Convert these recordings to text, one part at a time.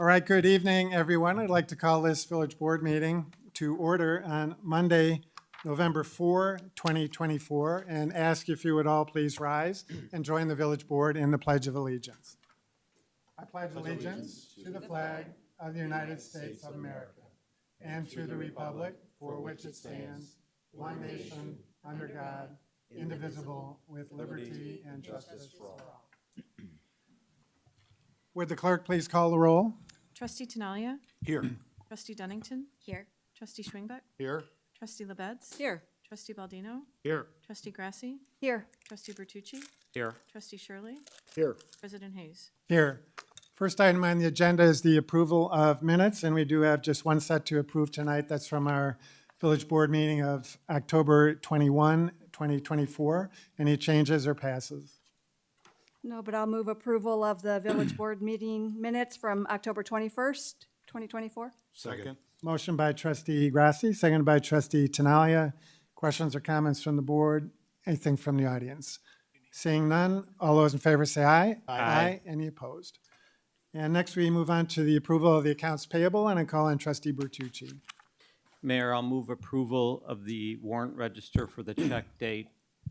All right, good evening, everyone. I'd like to call this village board meeting to order on Monday, November 4, 2024, and ask if you would all please rise and join the village board in the Pledge of Allegiance. I pledge allegiance to the flag of the United States of America and to the republic for which it stands, one nation, under God, indivisible, with liberty and justice for all. Would the clerk please call the roll? Trustee Tinaglia. Here. Trustee Dunnington. Here. Trustee Schwingbeck. Here. Trustee LaBedz. Here. Trustee Baldino. Here. Trustee Grasse. Here. Trustee Bertucci. Here. Trustee Shirley. Here. President Hayes. Here. First item on the agenda is the approval of minutes, and we do have just one set to approve tonight. That's from our village board meeting of October 21, 2024. Any changes or passes? No, but I'll move approval of the village board meeting minutes from October 21st, 2024. Second. Motion by trustee Grasse, seconded by trustee Tinaglia. Questions or comments from the board? Anything from the audience? Seeing none, all those in favor say aye. Aye. Any opposed? And next we move on to the approval of the accounts payable, and I call on trustee Bertucci. Mayor, I'll move approval of the warrant register for the check date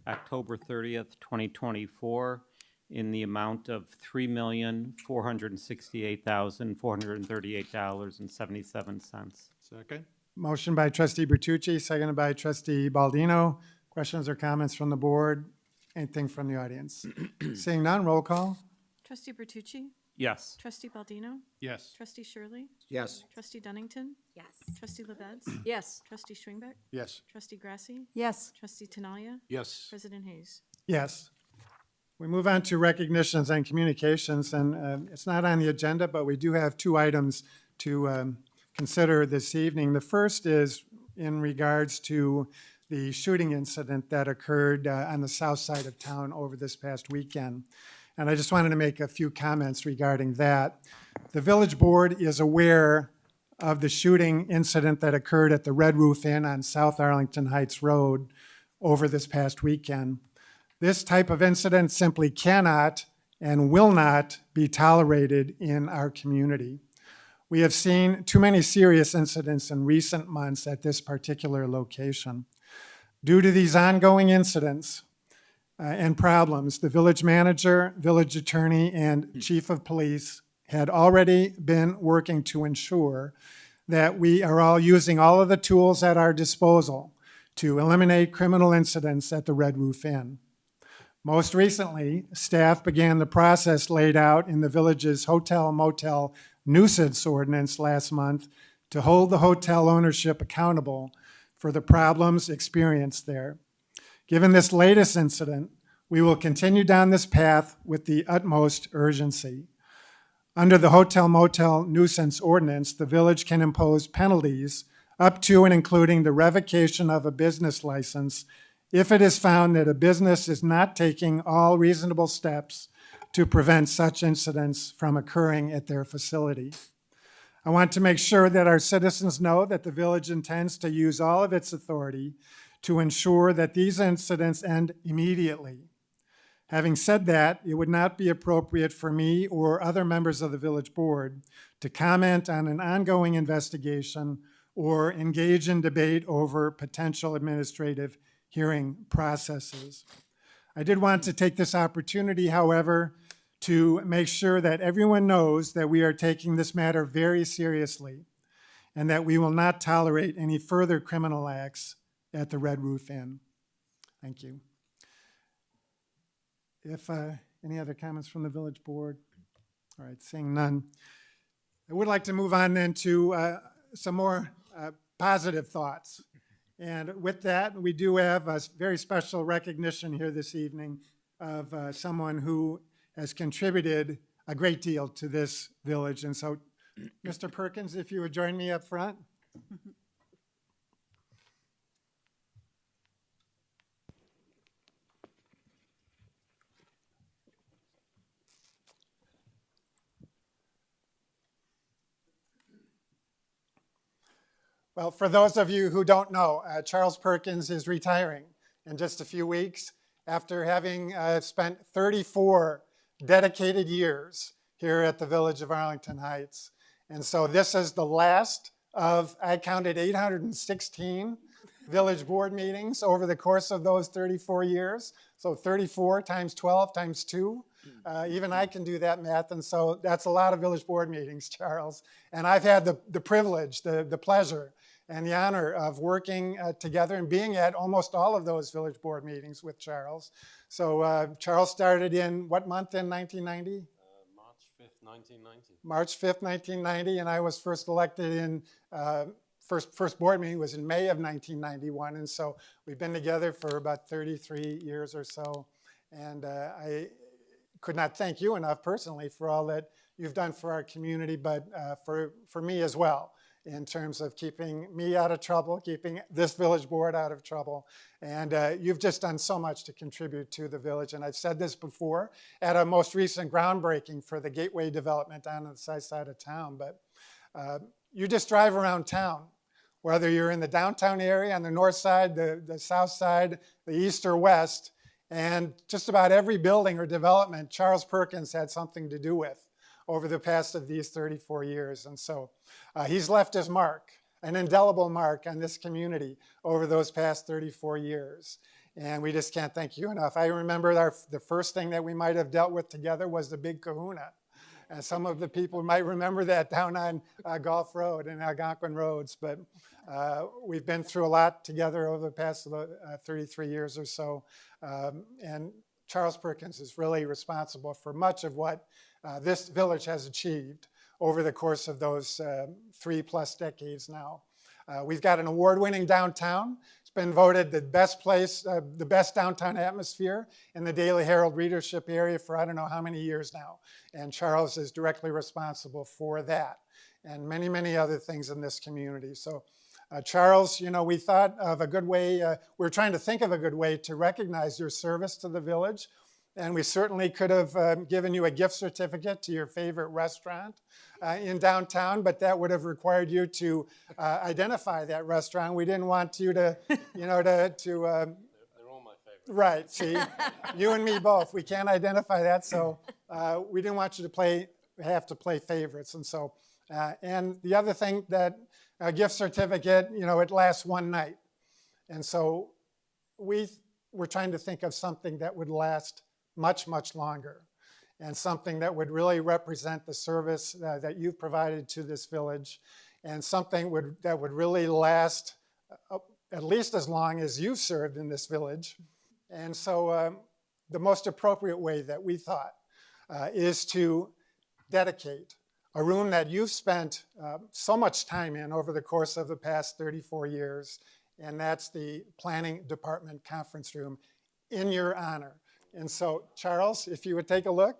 October 30th, 2024 in the amount of $3,468,438.77. Second. Motion by trustee Bertucci, seconded by trustee Baldino. Questions or comments from the board? Anything from the audience? Seeing none, roll call. Trustee Bertucci. Yes. Trustee Baldino. Yes. Trustee Shirley. Yes. Trustee Dunnington. Yes. Trustee LaBedz. Yes. Trustee Schwingbeck. Yes. Trustee Grasse. Yes. Trustee Tinaglia. Yes. President Hayes. Yes. We move on to recognitions and communications, and it's not on the agenda, but we do have two items to consider this evening. The first is in regards to the shooting incident that occurred on the south side of town over this past weekend. And I just wanted to make a few comments regarding that. The village board is aware of the shooting incident that occurred at the Red Roof Inn on South Arlington Heights Road over this past weekend. This type of incident simply cannot and will not be tolerated in our community. We have seen too many serious incidents in recent months at this particular location. Due to these ongoing incidents and problems, the village manager, village attorney, and chief of police had already been working to ensure that we are all using all of the tools at our disposal to eliminate criminal incidents at the Red Roof Inn. Most recently, staff began the process laid out in the village's hotel-motel nuisance ordinance last month to hold the hotel ownership accountable for the problems experienced there. Given this latest incident, we will continue down this path with the utmost urgency. Under the hotel-motel nuisance ordinance, the village can impose penalties up to and including the revocation of a business license if it is found that a business is not taking all reasonable steps to prevent such incidents from occurring at their facility. I want to make sure that our citizens know that the village intends to use all of its authority to ensure that these incidents end immediately. Having said that, it would not be appropriate for me or other members of the village board to comment on an ongoing investigation or engage in debate over potential administrative hearing processes. I did want to take this opportunity, however, to make sure that everyone knows that we are taking this matter very seriously and that we will not tolerate any further criminal acts at the Red Roof Inn. Thank you. If any other comments from the village board? All right, seeing none. I would like to move on then to some more positive thoughts. And with that, we do have a very special recognition here this evening of someone who has contributed a great deal to this village. And so, Mr. Perkins, if you would join me up front. Well, for those of you who don't know, Charles Perkins is retiring in just a few weeks after having spent 34 dedicated years here at the Village of Arlington Heights. And so this is the last of, I counted 816 village board meetings over the course of those 34 years. So 34 times 12 times 2. Even I can do that math, and so that's a lot of village board meetings, Charles. And I've had the privilege, the pleasure, and the honor of working together and being at almost all of those village board meetings with Charles. So Charles started in what month in 1990? March 5th, 1990. March 5th, 1990, and I was first elected in, first board meeting was in May of 1991, and so we've been together for about 33 years or so. And I could not thank you enough personally for all that you've done for our community, but for me as well, in terms of keeping me out of trouble, keeping this village board out of trouble. And you've just done so much to contribute to the village. And I've said this before at a most recent groundbreaking for the Gateway development down on the south side of town. But you just drive around town, whether you're in the downtown area on the north side, the south side, the east or west, and just about every building or development Charles Perkins had something to do with over the past of these 34 years. And so he's left his mark, an indelible mark on this community over those past 34 years. And we just can't thank you enough. I remember the first thing that we might have dealt with together was the big kahuna. And some of the people might remember that down on Gulf Road and Algonquin roads. But we've been through a lot together over the past 33 years or so. And Charles Perkins is really responsible for much of what this village has achieved over the course of those 3+ decades now. We've got an award-winning downtown. It's been voted the best place, the best downtown atmosphere in the Daily Herald readership area for I don't know how many years now. And Charles is directly responsible for that and many, many other things in this community. So Charles, you know, we thought of a good way, we're trying to think of a good way to recognize your service to the village. And we certainly could have given you a gift certificate to your favorite restaurant in downtown, but that would have required you to identify that restaurant. We didn't want you to, you know, They're all my favorite. right, see, you and me both. We can't identify that, so we didn't want you to have to play favorites. And so, and the other thing that a gift certificate, you know, it lasts one night. And so we're trying to think of something that would last much, much longer, and something that would really represent the service that you've provided to this village, and something that would really last at least as long as you've served in this village. And so the most appropriate way that we thought is to dedicate a room that you've spent so much time in over the course of the past 34 years, and that's the Planning Department Conference Room in your honor. And so, Charles, if you would take a look.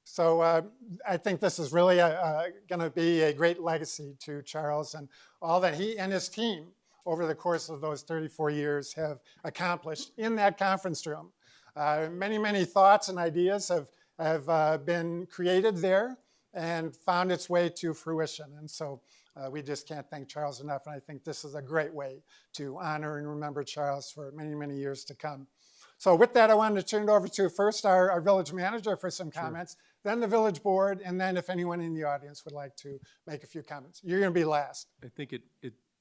So I think this is really going to be a great legacy to Charles and all that he and his team over the course of those 34 years have accomplished in that conference room. Many, many thoughts and ideas have been created there and found its way to fruition. And so we just can't thank Charles enough. And I think this is a great way to honor and remember Charles for many, many years to come. So with that, I wanted to turn it over to first our village manager for some comments, then the village board, and then if anyone in the audience would like to make a few comments. You're going to be last. I think it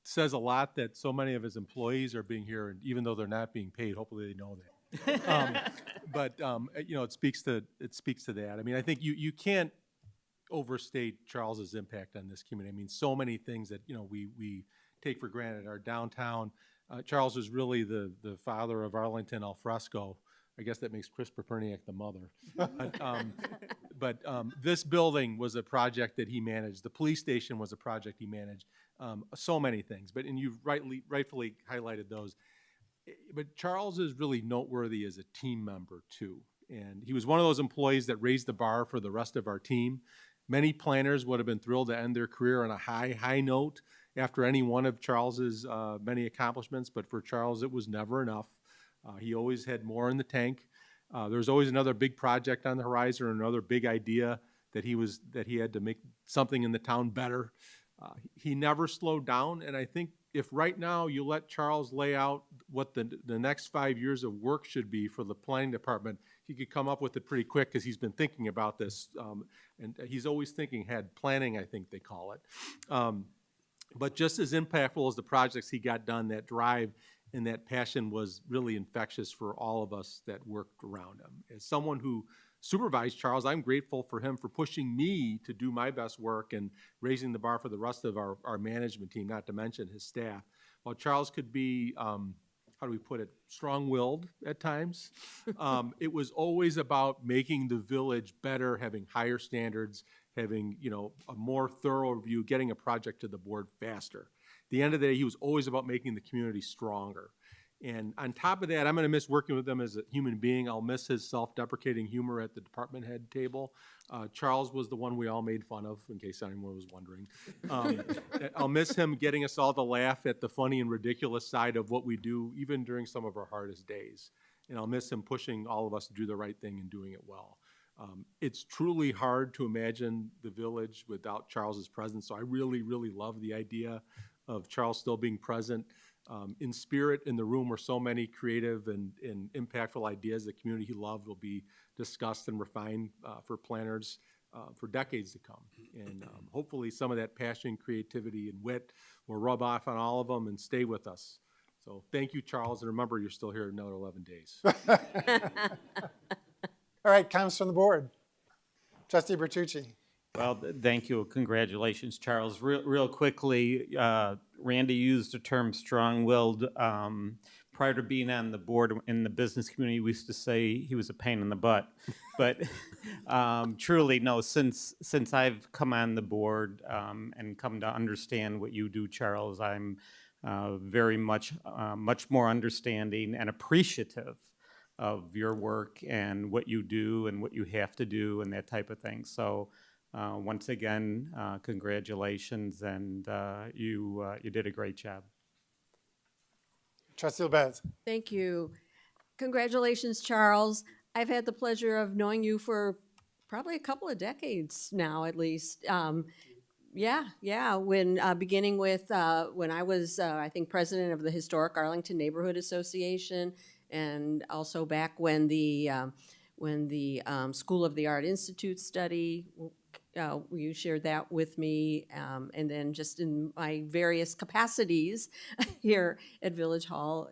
says a lot that so many of his employees are being here, and even though they're not being paid, hopefully they know that. But you know, it speaks to that. I mean, I think you can't overstate Charles's impact on this community. I mean, so many things that, you know, we take for granted. Our downtown, Charles was really the father of Arlington al fresco. I guess that makes Chris Perperniak the mother. But this building was a project that he managed. The police station was a project he managed. So many things, and you've rightfully highlighted those. But Charles is really noteworthy as a team member too. And he was one of those employees that raised the bar for the rest of our team. Many planners would have been thrilled to end their career on a high note after any one of Charles's many accomplishments, but for Charles, it was never enough. He always had more in the tank. There's always another big project on the horizon, or another big idea that he had to make something in the town better. He never slowed down, and I think if right now you let Charles lay out what the next 5 years of work should be for the planning department, he could come up with it pretty quick, because he's been thinking about this, and he's always thinking ahead, planning, I think they call it. But just as impactful as the projects he got done, that drive and that passion was really infectious for all of us that worked around him. As someone who supervised Charles, I'm grateful for him for pushing me to do my best work and raising the bar for the rest of our management team, not to mention his staff. While Charles could be, how do we put it, strong-willed at times, it was always about making the village better, having higher standards, having, a more thorough review, getting a project to the board faster. At the end of the day, he was always about making the community stronger. And on top of that, I'm going to miss working with him as a human being. I'll miss his self-deprecating humor at the department head table. Charles was the one we all made fun of, in case anyone was wondering. I'll miss him getting us all to laugh at the funny and ridiculous side of what we do, even during some of our hardest days. And I'll miss him pushing all of us to do the right thing and doing it well. It's truly hard to imagine the village without Charles's presence, so I really, really love the idea of Charles still being present. In spirit, in the room where so many creative and impactful ideas the community he loved will be discussed and refined for planners for decades to come. And hopefully some of that passion, creativity, and wit will rub off on all of them and stay with us. So thank you, Charles, and remember, you're still here another 11 days. All right, comments from the board. Trustee Bertucci. Well, thank you. Congratulations, Charles. Real quickly, Randy used the term strong-willed. Prior to being on the board in the business community, we used to say he was a pain in the butt. But truly, no, since I've come on the board and come to understand what you do, Charles, I'm very much more understanding and appreciative of your work and what you do and what you have to do and that type of thing. So once again, congratulations, and you did a great job. Trustee LaBedz. Thank you. Congratulations, Charles. I've had the pleasure of knowing you for probably a couple of decades now, at least. Yeah. When beginning with when I was, I think, president of the Historic Arlington Neighborhood Association, and also back when the School of the Art Institute study. You shared that with me, and then just in my various capacities here at Village Hall,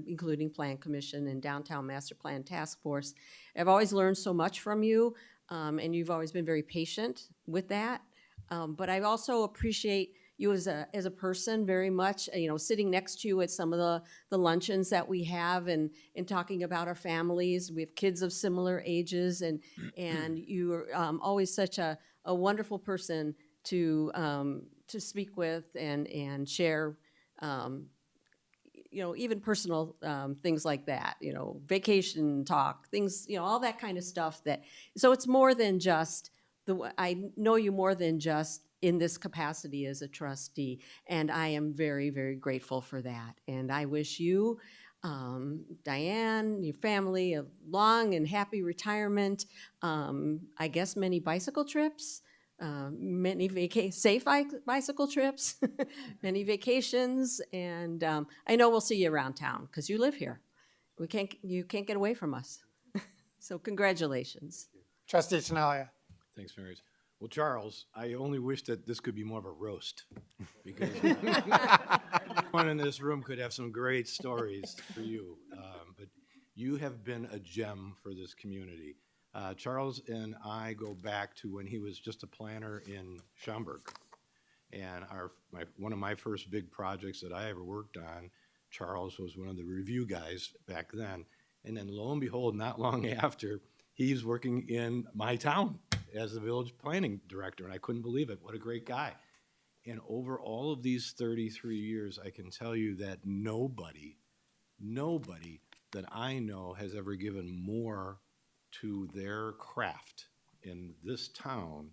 including Plan Commission and Downtown Master Plan Task Force. I've always learned so much from you, and you've always been very patient with that. But I also appreciate you as a person very much, sitting next to you at some of the luncheons that we have and talking about our families. We have kids of similar ages, and you're always such a wonderful person to speak with and share, even personal things like that, vacation talk, things, all that kind of stuff. So it's more than just I know you more than just in this capacity as a trustee, and I am very, very grateful for that. And I wish you, Diane, your family, a long and happy retirement. I guess many bicycle trips, many safe bicycle trips, many vacations, and I know we'll see you around town because you live here. You can't get away from us. So congratulations. Trustee Tinaglia. Thanks, Mary. Well, Charles, I only wish that this could be more of a roast, because everyone in this room could have some great stories for you. But you have been a gem for this community. Charles and I go back to when he was just a planner in Schaumburg. And one of my first big projects that I ever worked on, Charles was one of the review guys back then. And then lo and behold, not long after, he's working in my town as the village planning director, and I couldn't believe it. What a great guy. And over all of these 33 years, I can tell you that nobody that I know has ever given more to their craft in this town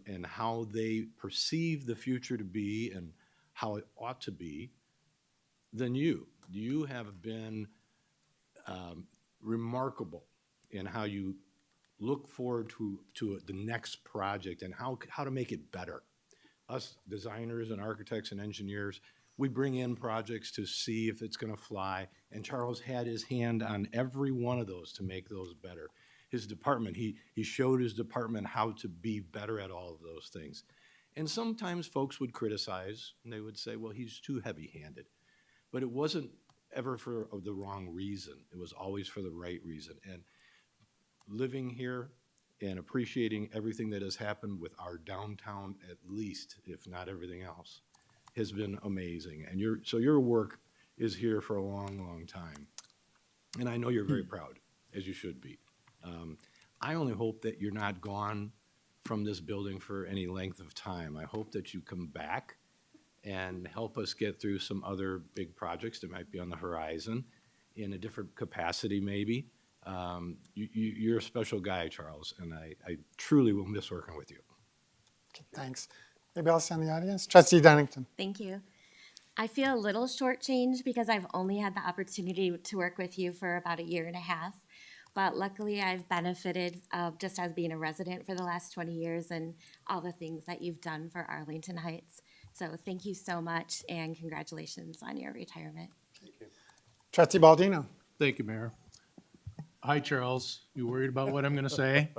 and how they perceive the future to be and how it ought to be than you. You have been remarkable in how you look forward to the next project and how to make it better. Us designers and architects and engineers, we bring in projects to see if it's gonna fly, and Charles had his hand on every one of those to make those better. His department, he showed his department how to be better at all of those things. And sometimes folks would criticize, and they would say, well, he's too heavy-handed. But it wasn't ever for the wrong reason. It was always for the right reason. And living here and appreciating everything that has happened with our downtown, at least, if not everything else, has been amazing. And your work is here for a long, long time. And I know you're very proud, as you should be. I only hope that you're not gone from this building for any length of time. I hope that you come back and help us get through some other big projects that might be on the horizon in a different capacity maybe. You're a special guy, Charles, and I truly will miss working with you. Okay, thanks. Anybody else in the audience? Trustee Dunnington. Thank you. I feel a little shortchanged because I've only had the opportunity to work with you for about 1.5 years. But luckily, I've benefited just as being a resident for the last 20 years and all the things that you've done for Arlington Heights. So thank you so much, and congratulations on your retirement. Trustee Baldino. Thank you, Mayor. Hi, Charles. You worried about what I'm going to say?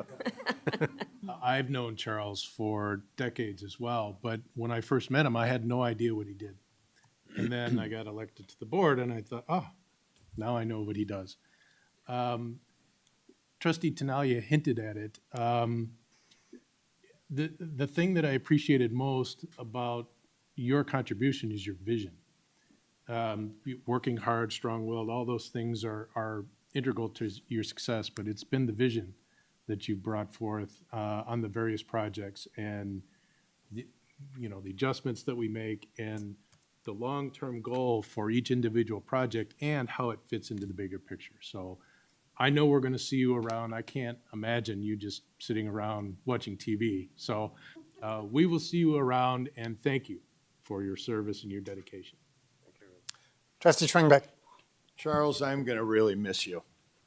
I've known Charles for decades as well, but when I first met him, I had no idea what he did. And then I got elected to the board, and I thought, oh, now I know what he does. Trustee Tinaglia hinted at it. The thing that I appreciated most about your contribution is your vision. Working hard, strong-willed, all those things are integral to your success, but it's been the vision that you brought forth on the various projects and the adjustments that we make and the long-term goal for each individual project and how it fits into the bigger picture. So I know we're going to see you around. I can't imagine you just sitting around watching TV. So we will see you around, and thank you for your service and your dedication. Trustee Schwingbeck. Charles, I'm going to really miss you.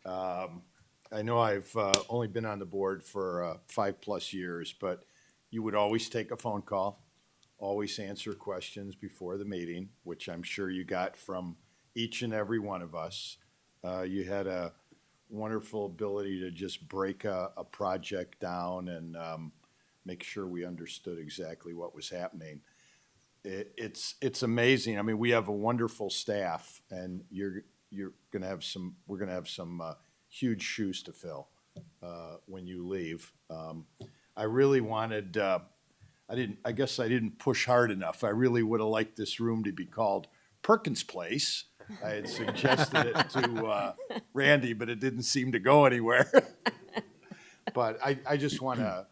I know I've only been on the board for 5+ years, but you would always take a phone call, always answer questions before the meeting, which I'm sure you got from each and every one of us. You had a wonderful ability to just break a project down and make sure we understood exactly what was happening. It's amazing. I mean, we have a wonderful staff, and we're gonna have some huge shoes to fill when you leave. I really wanted. I guess I didn't push hard enough. I really would have liked this room to be called Perkins Place. I had suggested it to Randy, but it didn't seem to go anywhere. But I just want to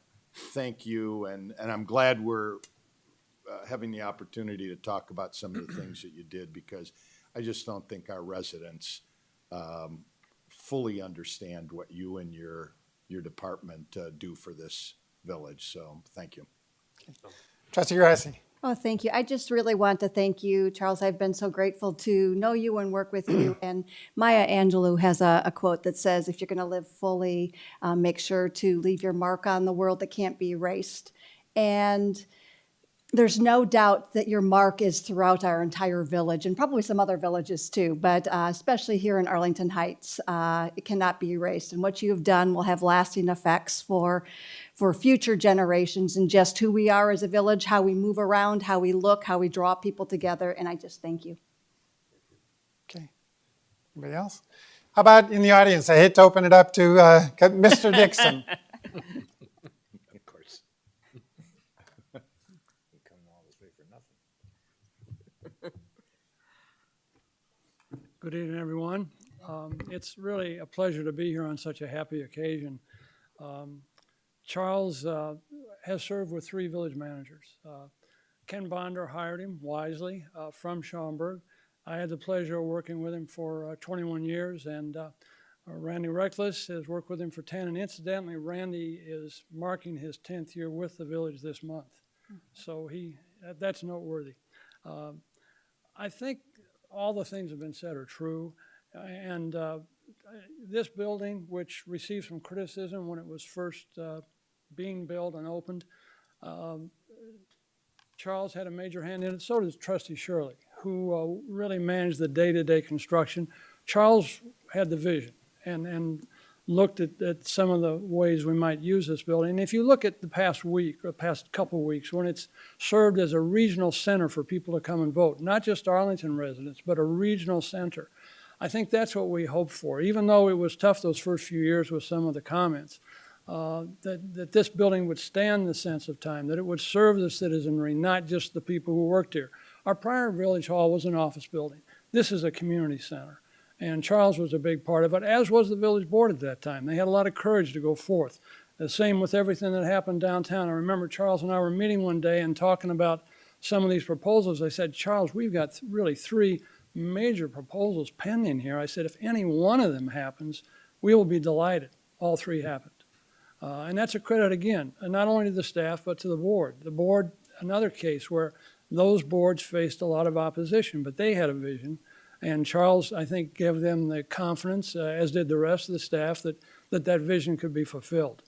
thank you, and I'm glad we're having the opportunity to talk about some of the things that you did, because I just don't think our residents fully understand what you and your department do for this village. So thank you. Trustee Grasse. Oh, thank you. I just really want to thank you, Charles. I've been so grateful to know you and work with you. And Maya Angelou has a quote that says, if you're going to live fully, make sure to leave your mark on the world that can't be erased. And there's no doubt that your mark is throughout our entire village and probably some other villages too, but especially here in Arlington Heights, it cannot be erased. And what you have done will have lasting effects for future generations and just who we are as a village, how we move around, how we look, how we draw people together. And I just thank you. Okay. Anybody else? How about in the audience? I hate to open it up to Mr. Dixon. Of course. You come all this way for nothing. Good evening, everyone. It's really a pleasure to be here on such a happy occasion. Charles has served with 3 village managers. Ken Bonder hired him wisely from Schaumburg. I had the pleasure of working with him for 21 years, and Randy Reckless has worked with him for 10, and incidentally, Randy is marking his 10th year with the village this month. So that's noteworthy. I think all the things that have been said are true, and This building, which received some criticism when it was first being built and opened, Charles had a major hand in it. So does Trustee Shirley, who really managed the day-to-day construction. Charles had the vision and looked at some of the ways we might use this building. And if you look at the past week or past couple weeks, when it's served as a regional center for people to come and vote, not just Arlington residents, but a regional center, I think that's what we hope for. Even though it was tough those first few years with some of the comments, that this building would stand the sense of time, that it would serve the citizenry, not just the people who worked here. Our prior village hall was an office building. This is a community center. And Charles was a big part of it, as was the village board at that time. They had a lot of courage to go forth. The same with everything that happened downtown. I remember Charles and I were meeting one day and talking about some of these proposals. I said, Charles, we've got really 3 major proposals pending here. I said, if any one of them happens, we will be delighted. All 3 happened. And that's a credit, again, not only to the staff, but to the board. The board, another case where those boards faced a lot of opposition, but they had a vision. And Charles, I think, gave them the confidence, as did the rest of the staff, that vision could be fulfilled.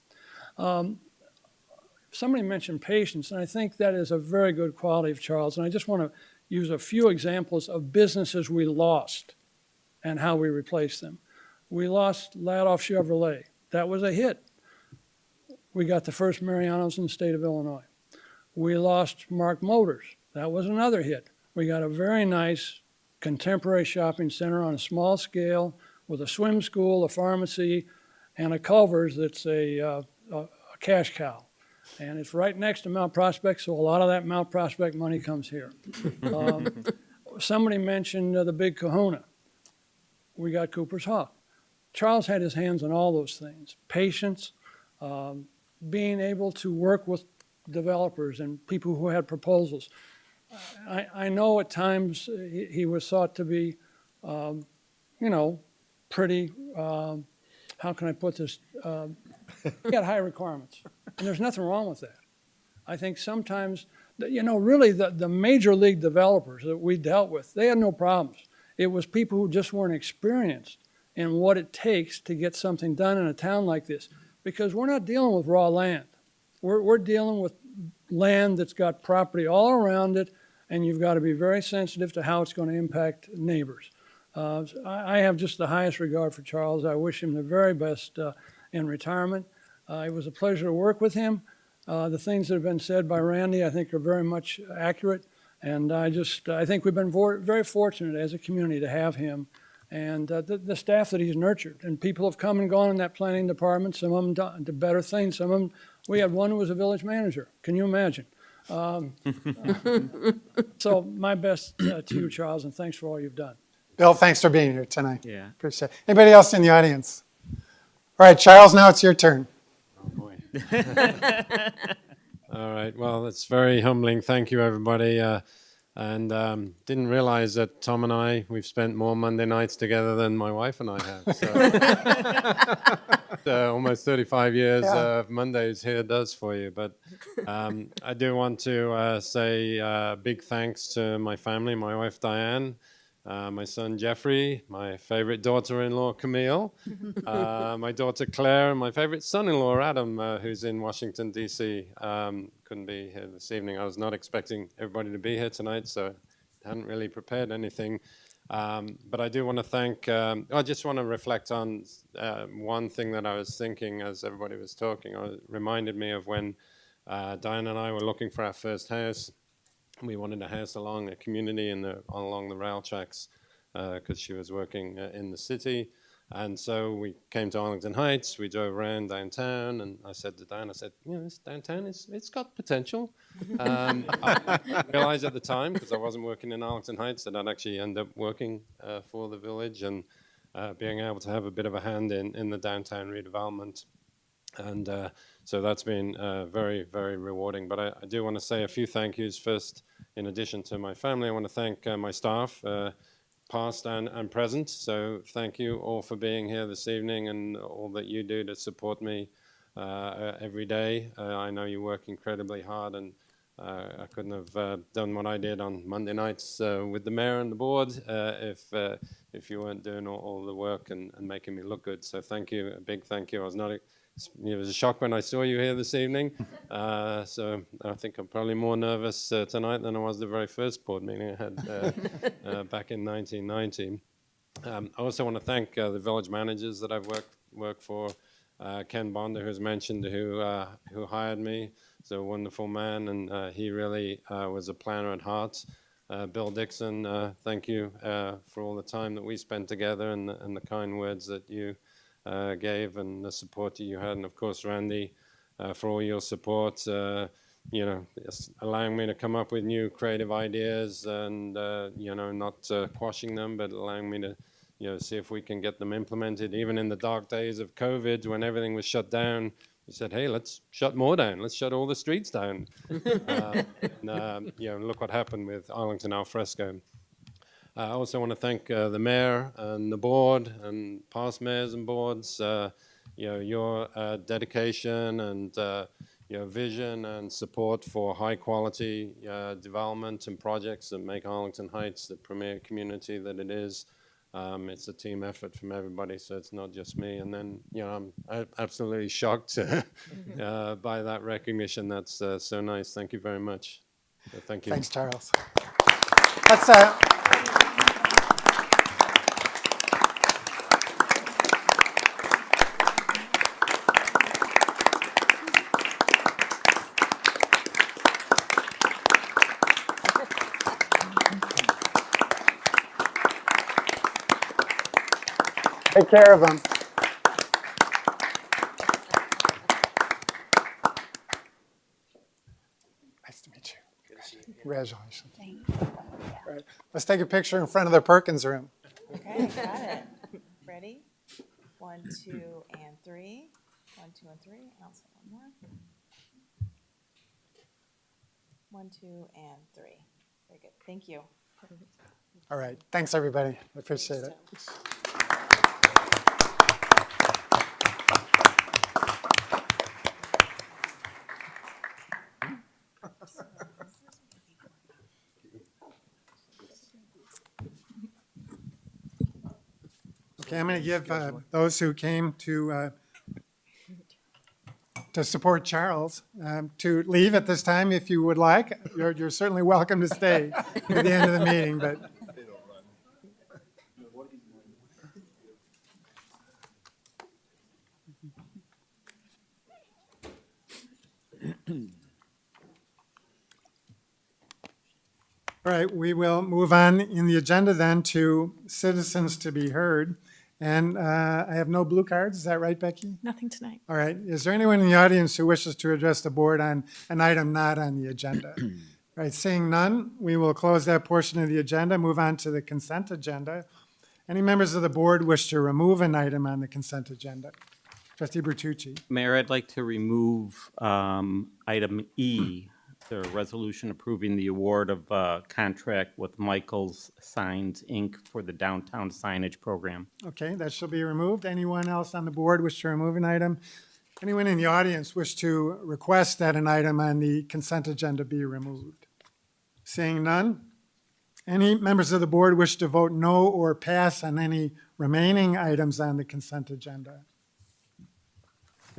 Somebody mentioned patience, and I think that is a very good quality of Charles. And I just want to use a few examples of businesses we lost and how we replaced them. We lost Ladoff Chevrolet. That was a hit. We got the first Mariano's in the state of Illinois. We lost Mark Motors. That was another hit. We got a very nice contemporary shopping center on a small scale with a swim school, a pharmacy, and a Culver's that's a cash cow. And it's right next to Mount Prospect, so a lot of that Mount Prospect money comes here. Somebody mentioned the Big Kahuna. We got Cooper's Hawk. Charles had his hands on all those things. Patience, being able to work with developers and people who had proposals. I know at times he was thought to be, pretty, how can I put this? He had high requirements, and there's nothing wrong with that. I think sometimes, really the major league developers that we dealt with, they had no problems. It was people who just weren't experienced in what it takes to get something done in a town like this, because we're not dealing with raw land. We're dealing with land that's got property all around it, and you've got to be very sensitive to how it's going to impact neighbors. I have just the highest regard for Charles. I wish him the very best in retirement. It was a pleasure to work with him. The things that have been said by Randy, I think, are very much accurate, and I think we've been very fortunate as a community to have him, and the staff that he's nurtured. And people have come and gone in that planning department. Some of them done better things. Some of them, we had one who was a village manager. Can you imagine? So my best to you, Charles, and thanks for all you've done. Bill, thanks for being here tonight. Yeah. Appreciate it. Anybody else in the audience? All right, Charles, now it's your turn. Oh, boy. All right. Well, it's very humbling. Thank you, everybody. And didn't realize that Tom and we've spent more Monday nights together than my wife and I have. So almost 35 years of Mondays here does for you. But I do want to say big thanks to my family, my wife Diane, my son Jeffrey, my favorite daughter-in-law Camille, my daughter Claire, and my favorite son-in-law Adam, who's in Washington, D.C. Couldn't be here this evening. I was not expecting everybody to be here tonight, so hadn't really prepared anything. But I do want to thank, I just want to reflect on one thing that I was thinking as everybody was talking. It reminded me of when Diane and I were looking for our first house. We wanted a house along a community along the rail tracks because she was working in the city. And so we came to Arlington Heights, we drove around downtown, and I said to Diane, this downtown, it's got potential. I realized at the time, because I wasn't working in Arlington Heights, that I'd actually end up working for the village and being able to have a bit of a hand in the downtown redevelopment. And so that's been very, very rewarding. But I do want to say a few thank yous first. In addition to my family, I want to thank my staff, past and present. So thank you all for being here this evening and all that you do to support me every day. I know you work incredibly hard, and I couldn't have done what I did on Monday nights with the mayor and the board if you weren't doing all the work and making me look good. So thank you, a big thank you. It was a shock when I saw you here this evening. So I think I'm probably more nervous tonight than I was the very first board meeting I had back in 1990. I also want to thank the village managers that I've worked for. Ken Bonder, who's mentioned, who hired me. He's a wonderful man, and he really was a planner at heart. Bill Dixon, thank you for all the time that we spent together and the kind words that you gave and the support that you had. And of course, Randy, for all your support, just allowing me to come up with new creative ideas and, not quashing them, but allowing me to see if we can get them implemented. Even in the dark days of COVID, when everything was shut down, we said, hey, let's shut more down. Let's shut all the streets down. Look what happened with Arlington Al Fresco. I also want to thank the mayor and the board and past mayors and boards. Your dedication and your vision and support for high quality development and projects that make Arlington Heights the premier community that it is. It's a team effort from everybody, so it's not just me. And then, I'm absolutely shocked by that recognition. That's so nice. Thank you very much. So thank you. Thanks, Charles. Let's, take care of them. Nice to meet you. Congratulations. All right, let's take a picture in front of the Perkins room. Okay, got it. Ready? 1, 2, and 3. 1, 2, and 3. And I'll say one more. 1, 2, and 3. Very good. Thank you. All right, thanks, everybody. I appreciate it. Okay, I'm going to give those who came to support Charles to leave at this time if you would like. You're certainly welcome to stay at the end of the meeting, but. All right, we will move on in the agenda then to citizens to be heard. And I have no blue cards. Is that right, Becky? Nothing tonight. All right. Is there anyone in the audience who wishes to address the board on an item not on the agenda? All right, seeing none, we will close that portion of the agenda, move on to the consent agenda. Any members of the board wish to remove an item on the consent agenda? Trustee Bertucci. Mayor, I'd like to remove item E, the resolution approving the award of contract with Michael's Signs, Inc. for the downtown signage program. Okay, that shall be removed. Anyone else on the board wish to remove an item? Anyone in the audience wish to request that an item on the consent agenda be removed? Seeing none, any members of the board wish to vote no or pass on any remaining items on the consent agenda?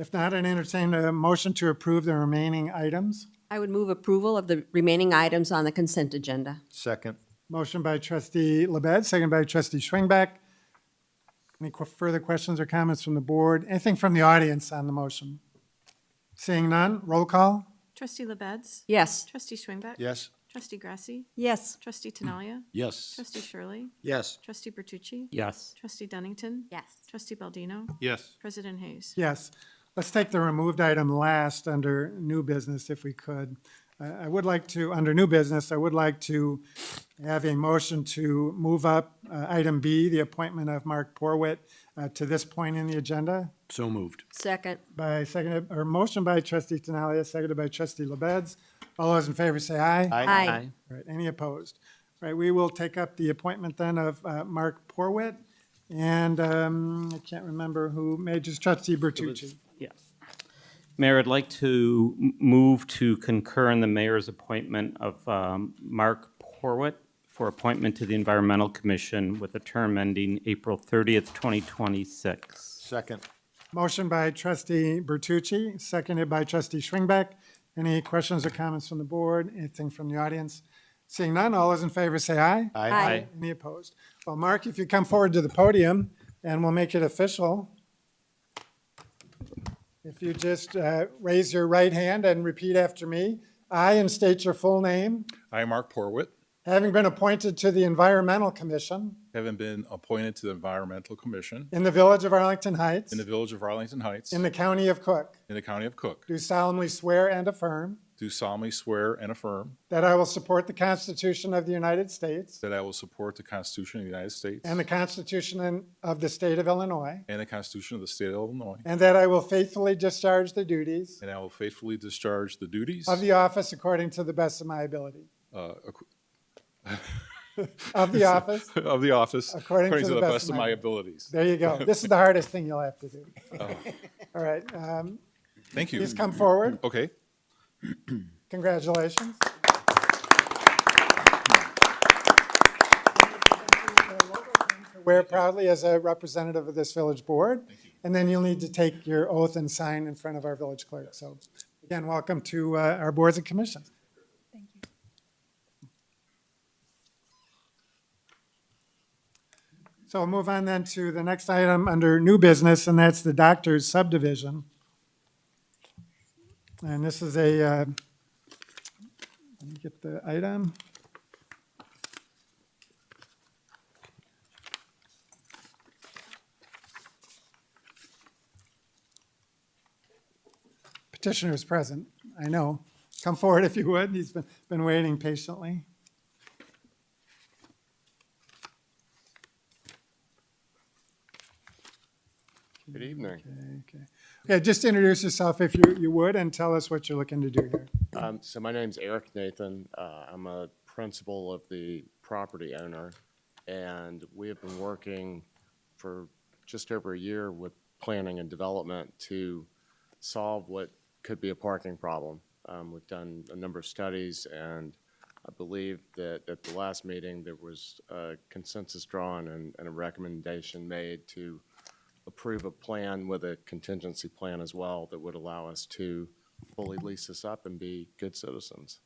If not, I'd entertain a motion to approve the remaining items. I would move approval of the remaining items on the consent agenda. Second. Motion by trustee LaBedz, second by trustee Schwingbeck. Any further questions or comments from the board? Anything from the audience on the motion? Seeing none, roll call. Trustee LaBedz? Yes. Trustee Schwingbeck? Yes. Trustee Grasse? Yes. Trustee Tinaglia? Yes. Trustee Shirley? Yes. Trustee Bertucci? Yes. Trustee Dunnington? Yes. Trustee Baldino? Yes. President Hayes? Yes. Let's take the removed item last under new business if we could. I would like to, under new business, I would like to have a motion to move up item B, the appointment of Mark Porwit, to this point in the agenda. So moved. Second. Motion by trustee Tinaglia, seconded by trustee LaBedz. All those in favor say aye. Aye. All right, any opposed? All right, we will take up the appointment then of Mark Porwit. And I can't remember who made, just trustee Bertucci. Yes. Mayor, I'd like to move to concur in the mayor's appointment of Mark Porwit for appointment to the Environmental Commission with a term ending April 30th, 2026. Second. Motion by trustee Bertucci, seconded by trustee Schwingbeck. Any questions or comments from the board? Anything from the audience? Seeing none, all those in favor say aye. Aye. Any opposed? Well, Mark, if you come forward to the podium, and we'll make it official. If you just raise your right hand and repeat after me. I, and state your full name, I, Mark Porwit, having been appointed to the Environmental Commission having been appointed to the Environmental Commission in the Village of Arlington Heights, in the Village of Arlington Heights, in the County of Cook, in the County of Cook, do solemnly swear and affirm do solemnly swear and affirm that I will support the Constitution of the United States that I will support the Constitution of the United States and the Constitution of the State of Illinois, and the Constitution of the State of Illinois, and that I will faithfully discharge the duties and I will faithfully discharge the duties of the office according to the best of my ability. Of the office, of the office according to the best of my abilities. There you go. This is the hardest thing you'll have to do. All right. Thank you. Please come forward. Okay. Congratulations. Wear proudly as a representative of this village board. And then you'll need to take your oath and sign in front of our village clerk. So again, welcome to our boards and commissions. Thank you. So we'll move on then to the next item under new business, and that's the doctor's subdivision. And this is a, let me get the item. Petitioner is present, I know. Come forward if you would. He's been waiting patiently. Good evening. Okay, just introduce yourself if you would, and tell us what you're looking to do here. So my name's Eric Nathan. I'm a principal of the property owner, and we have been working for just over a year with planning and development to solve what could be a parking problem. We've done a number of studies, and I believe that at the last meeting there was a consensus drawn and a recommendation made to approve a plan with a contingency plan as well that would allow us to fully lease this up and be good citizens.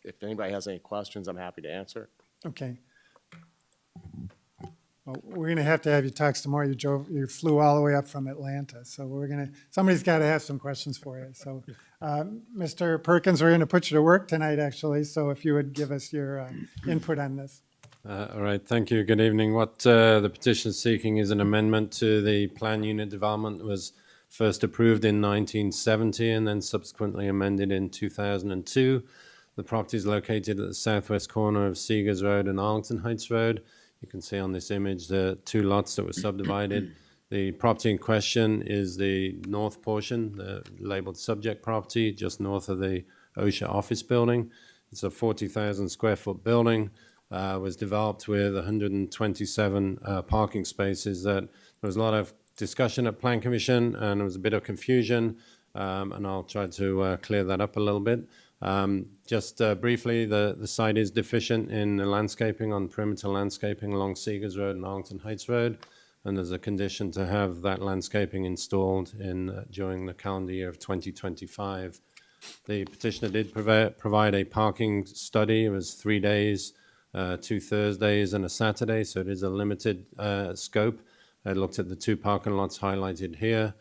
If anybody has any questions, I'm happy to answer. Okay. Well, we're going to have you talk some more. You flew all the way up from Atlanta, so somebody's got to have some questions for you. So, Mr. Perkins, we're going to put you to work tonight, actually. So, if you would give us your input on this. All right, thank you. Good evening. What the petition is seeking is an amendment to the plan unit development that was first approved in 1970 and then subsequently amended in 2002. The property is located at the southwest corner of Seegers Road and Arlington Heights Road. You can see on this image the two lots that were subdivided. The property in question is the north portion, the labeled subject property, just north of the OSHA office building. It's a 40,000 square foot building. Was developed with 127 parking spaces. That there was a lot of discussion at Plan Commission, and there was a bit of confusion, and I'll try to clear that up a little bit. Just briefly, the site is deficient in the landscaping, on perimeter landscaping along Seegers Road and Arlington Heights Road, and there's a condition to have that landscaping installed during the calendar year of 2025. The petitioner did provide a parking study. It was 3 days, 2 Thursdays and a Saturday, so it is a limited scope. I looked at the two parking lots highlighted here.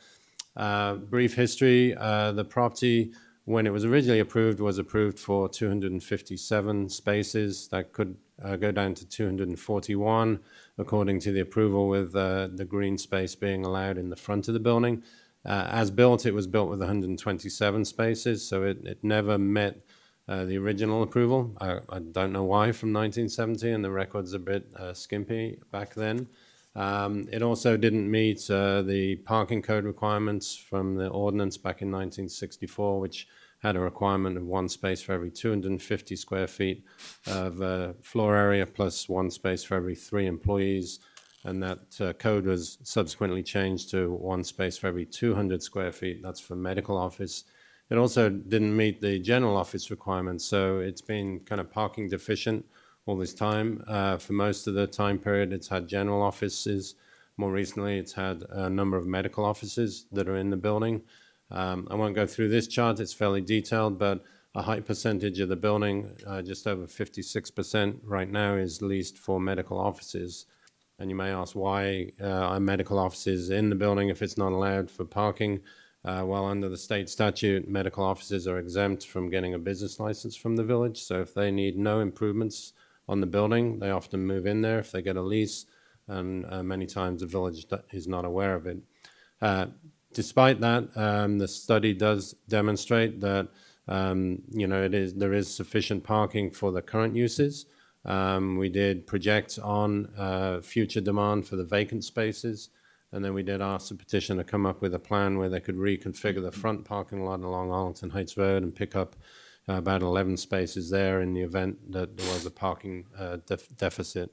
Brief history, the property, when it was originally approved, was approved for 257 spaces. That could go down to 241, according to the approval, with the green space being allowed in the front of the building. As built, it was built with 127 spaces, so it never met the original approval. I don't know why from 1970, and the record's a bit skimpy back then. It also didn't meet the parking code requirements from the ordinance back in 1964, which had a requirement of 1 space for every 250 square feet of floor area, plus 1 space for every 3 employees. and that code was subsequently changed to 1 space for every 200 square feet. That's for medical office. It also didn't meet the general office requirements, so it's been kind of parking deficient all this time. For most of the time period, it's had general offices. More recently, it's had a number of medical offices that are in the building. I won't go through this chart, it's fairly detailed, but a high percentage of the building, just over 56% right now, is leased for medical offices. And you may ask, why are medical offices in the building if it's not allowed for parking? Well, under the state statute, medical offices are exempt from getting a business license from the village. So if they need no improvements on the building, they often move in there if they get a lease, and many times the village is not aware of it. Despite that, the study does demonstrate that there is sufficient parking for the current uses. We did project on future demand for the vacant spaces, and then we did ask the petitioner to come up with a plan where they could reconfigure the front parking lot along Arlington Heights Road and pick up about 11 spaces there in the event that there was a parking deficit.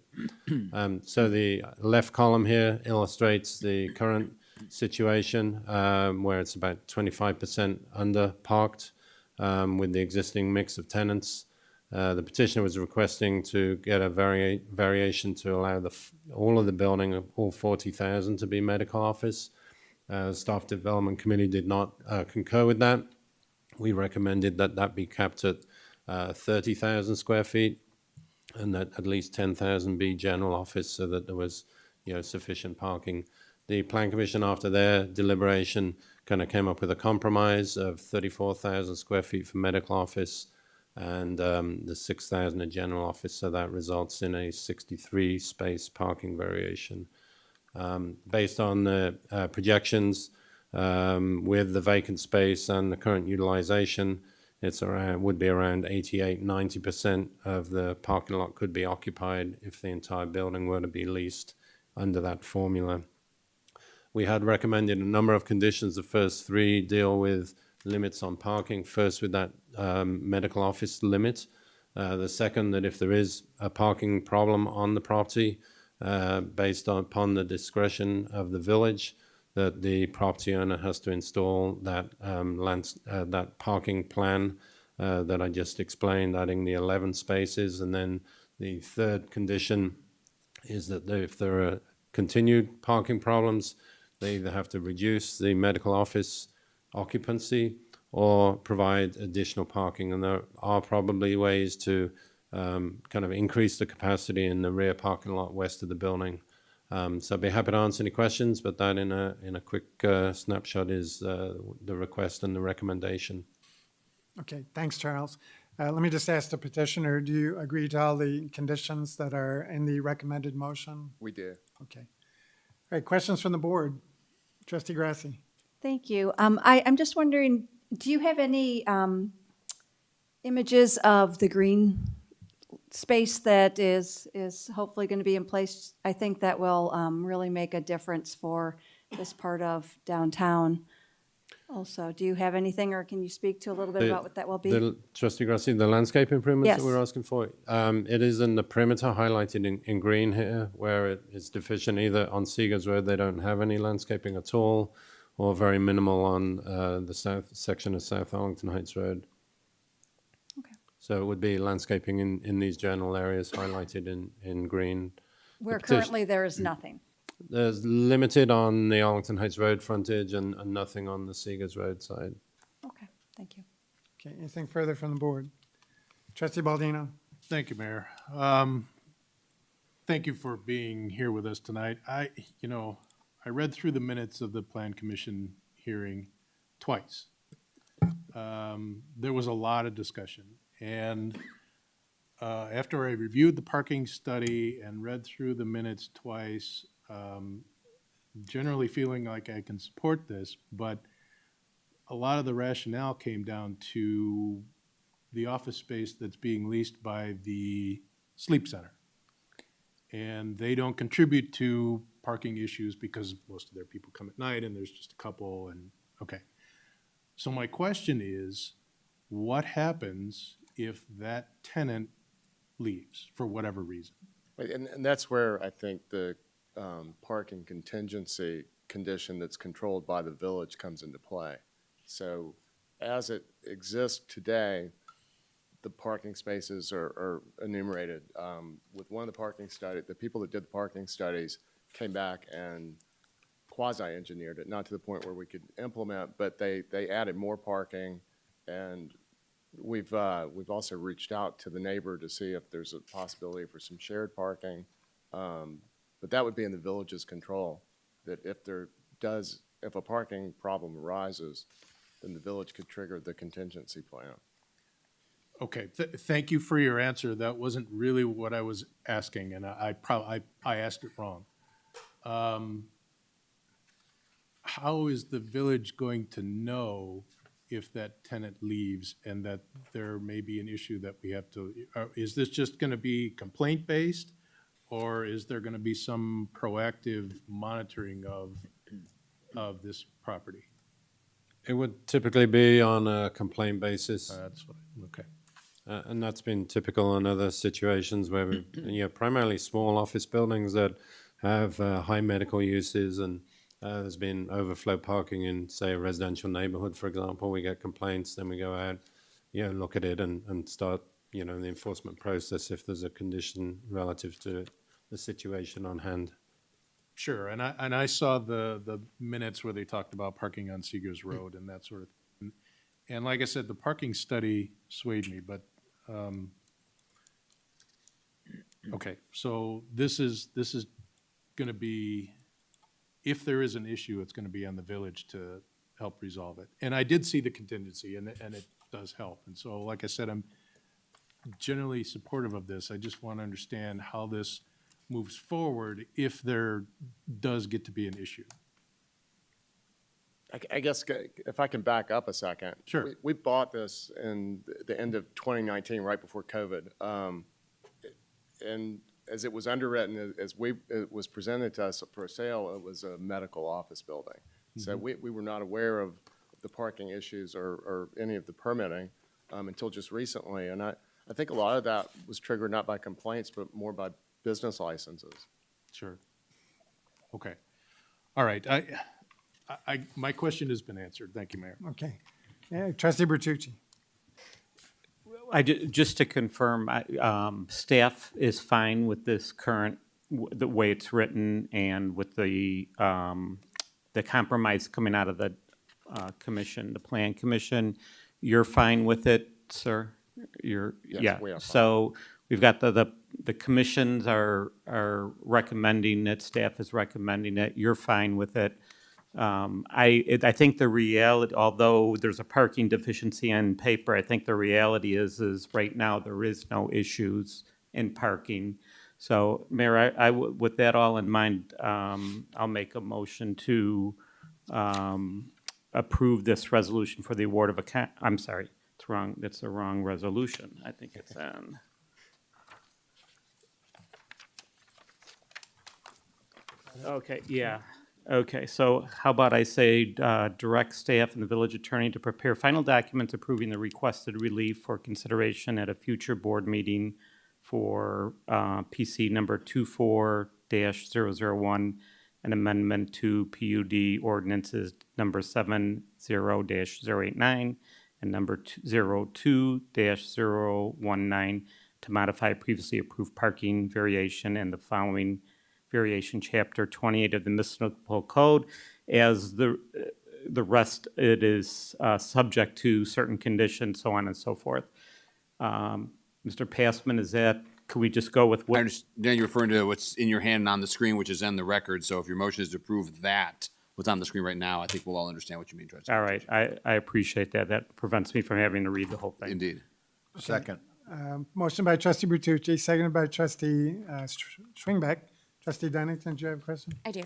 So the left column here illustrates the current situation where it's about 25% under parked with the existing mix of tenants. The petitioner was requesting to get a variation to allow all of the building, all 40,000, to be medical office. Staff Development Committee did not concur with that. We recommended that that be capped at 30,000 square feet, and that at least 10,000 be general office, so that there was sufficient parking. The Plan Commission, after their deliberation, kind of came up with a compromise of 34,000 square feet for medical office and the 6,000 in general office, so that results in a 63 space parking variation. Based on the projections with the vacant space and the current utilization, would be around 88-90% of the parking lot could be occupied if the entire building were to be leased under that formula. We had recommended a number of conditions. The first three deal with limits on parking, first with that medical office limit. The second, that if there is a parking problem on the property, based upon the discretion of the village, that the property owner has to install that that parking plan that I just explained, adding the 11 spaces. And then the third condition is that if there are continued parking problems, they either have to reduce the medical office occupancy or provide additional parking. And there are probably ways to kind of increase the capacity in the rear parking lot west of the building. So I'd be happy to answer any questions, but that in a quick snapshot is the request and the recommendation. Okay, thanks, Charles. Let me just ask the petitioner, do you agree to all the conditions that are in the recommended motion? We do. Okay. All right, questions from the board? Trustee Grasse. Thank you. I'm just wondering, do you have any images of the green space that is hopefully going to be in place? I think that will really make a difference for this part of downtown. Also, do you have anything, or can you speak to a little bit about what that will be? Trustee Grasse, the landscape improvements Yes. that we're asking for, it is in the perimeter highlighted in green here, where it is deficient either on Seegers Road, they don't have any landscaping at all, or very minimal on the south section of South Arlington Heights Road. Okay. So it would be landscaping in these general areas highlighted in green. Where currently there is nothing. There's limited on the Arlington Heights Road frontage and nothing on the Seegers Road side. Okay, thank you. Okay, anything further from the board? Trustee Baldino. Thank you, Mayor. Thank you for being here with us tonight. I read through the minutes of the Plan Commission hearing twice. There was a lot of discussion, and after I reviewed the parking study and read through the minutes twice, generally feeling like I can support this, but a lot of the rationale came down to the office space that's being leased by the sleep center. And they don't contribute to parking issues because most of their people come at night and there's just a couple and, okay. So my question is, what happens if that tenant leaves for whatever reason? And that's where I think the parking contingency condition that's controlled by the village comes into play. So as it exists today, the parking spaces are enumerated. With one of the parking study, the people that did the parking studies came back and quasi-engineered it, not to the point where we could implement, but they added more parking, and we've also reached out to the neighbor to see if there's a possibility for some shared parking. But that would be in the village's control, that if a parking problem arises, then the village could trigger the contingency plan. Okay, thank you for your answer. That wasn't really what I was asking, and I asked it wrong. How is the village going to know if that tenant leaves and that there may be an issue that we have to, is this just going to be complaint-based? Or is there going to be some proactive monitoring of this property? It would typically be on a complaint basis. That's fine, okay. And that's been typical in other situations where, primarily small office buildings that have high medical uses, and there's been overflow parking in, say, a residential neighborhood, for example. We get complaints, then we go out, look at it and start, the enforcement process if there's a condition relative to the situation on hand. Sure, and I saw the minutes where they talked about parking on Seegers Road and that sort of thing. And like I said, the parking study swayed me, but, okay, so this is gonna be, if there is an issue, it's gonna be on the village to help resolve it. And I did see the contingency, and it does help. And so, like I said, I'm generally supportive of this. I just want to understand how this moves forward if there does get to be an issue. I guess if I can back up a second. Sure. We bought this in the end of 2019, right before COVID. And as it was underwritten, it was presented to us for sale, it was a medical office building. Mm-hmm. So we were not aware of the parking issues or any of the permitting until just recently. And I think a lot of that was triggered not by complaints, but more by business licenses. Sure. Okay. All right. My question has been answered. Thank you, Mayor. Okay. Yeah, Trustee Bertucci. Just to confirm, staff is fine with this current, the way it's written, and with the compromise coming out of the commission, the plan commission. You're fine with it, sir? Yes, Yeah. we are fine. So we've got the commissions are recommending it, staff is recommending it, you're fine with it. I think the reality, although there's a parking deficiency on paper, I think the reality is right now there is no issues in parking. So, Mayor, with that all in mind, I'll make a motion to approve this resolution for the award of a, I'm sorry, it's wrong, that's the wrong resolution. I think it's on. Okay, yeah. Okay, so how about I say direct staff and the village attorney to prepare final documents approving the requested relief for consideration at a future board meeting for PC number 24-001, an amendment to PUD ordinances number 70-089 and number 02-019 to modify previously approved parking variation and the following variation, Chapter 28 of the Municipal Code. As the rest, it is subject to certain conditions, so on and so forth. Mr. Passman, is that, could we just go with I what? understand you're referring to what's in your hand and on the screen, which is on the record. So if your motion is to approve that, what's on the screen right now, I think we'll all understand what you mean, Trustee. All right, I appreciate that. That prevents me from having to read the whole thing. Indeed. Second. Motion by Trustee Bertucci, seconded by Trustee Schwingbeck. Trustee Dunnington, do you have a question? I do.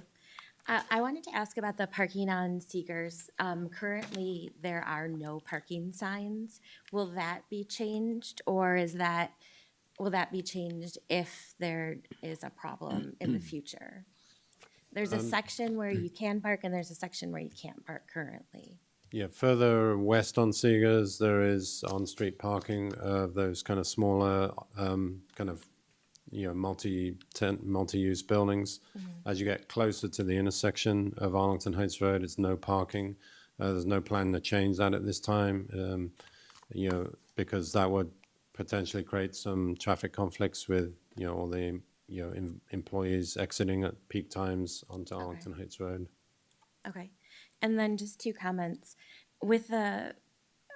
I wanted to ask about the parking on Seegers. Currently, there are no parking signs. Will that be changed, or will that be changed if there is a problem in the future? There's a section where you can park, and there's a section where you can't park currently. Yeah, further west on Seegers, there is on-street parking of those kind of smaller, kind of multi-use buildings. As you get closer to the intersection of Arlington Heights Road, it's no parking. There's no plan to change that at this time, because that would potentially create some traffic conflicts with, all the, employees exiting at peak times onto Arlington Heights Road. Okay. And then just 2 comments. With the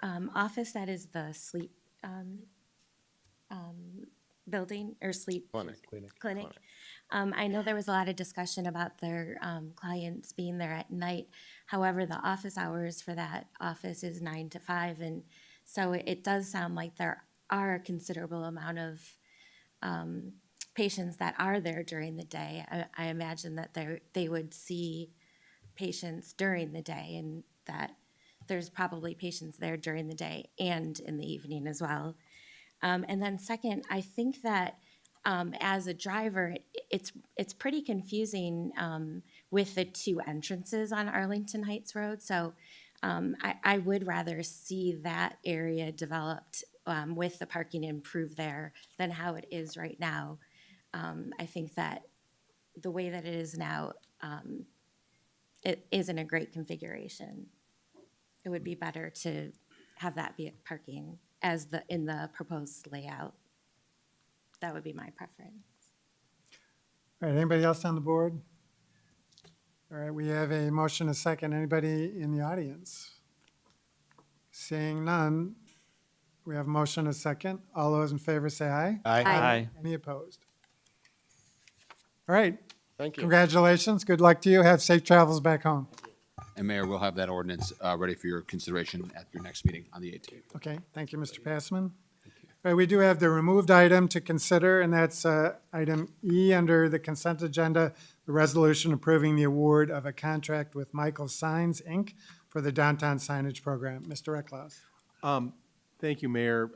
office that is the sleep building or sleep clinic. I know there was a lot of discussion about their clients being there at night. However, the office hours for that office is 9 to 5. And so it does sound like there are a considerable amount of patients that are there during the day. I imagine that they would see patients during the day, and that there's probably patients there during the day and in the evening as well. And then second, I think that as a driver, it's pretty confusing with the 2 entrances on Arlington Heights Road. So I would rather see that area developed with the parking improved there than how it is right now. I think that the way that it is now, it isn't a great configuration. It would be better to have that be parking as in the proposed layout. That would be my preference. All right, anybody else on the board? All right, we have a motion, a second. Anybody in the audience? Seeing none, we have a motion, a second. All those in favor say aye. Aye. Any opposed? All right. Thank you. Congratulations. Good luck to you. Have safe travels back home. And Mayor, we'll have that ordinance ready for your consideration at your next meeting on the 18th. Okay, thank you, Mr. Passman. All right, we do have the removed item to consider, and that's item E under the consent agenda, the resolution approving the award of a contract with Michael Signs, Inc. for the downtown signage program. Mr. Ecklaus. Thank you, Mayor.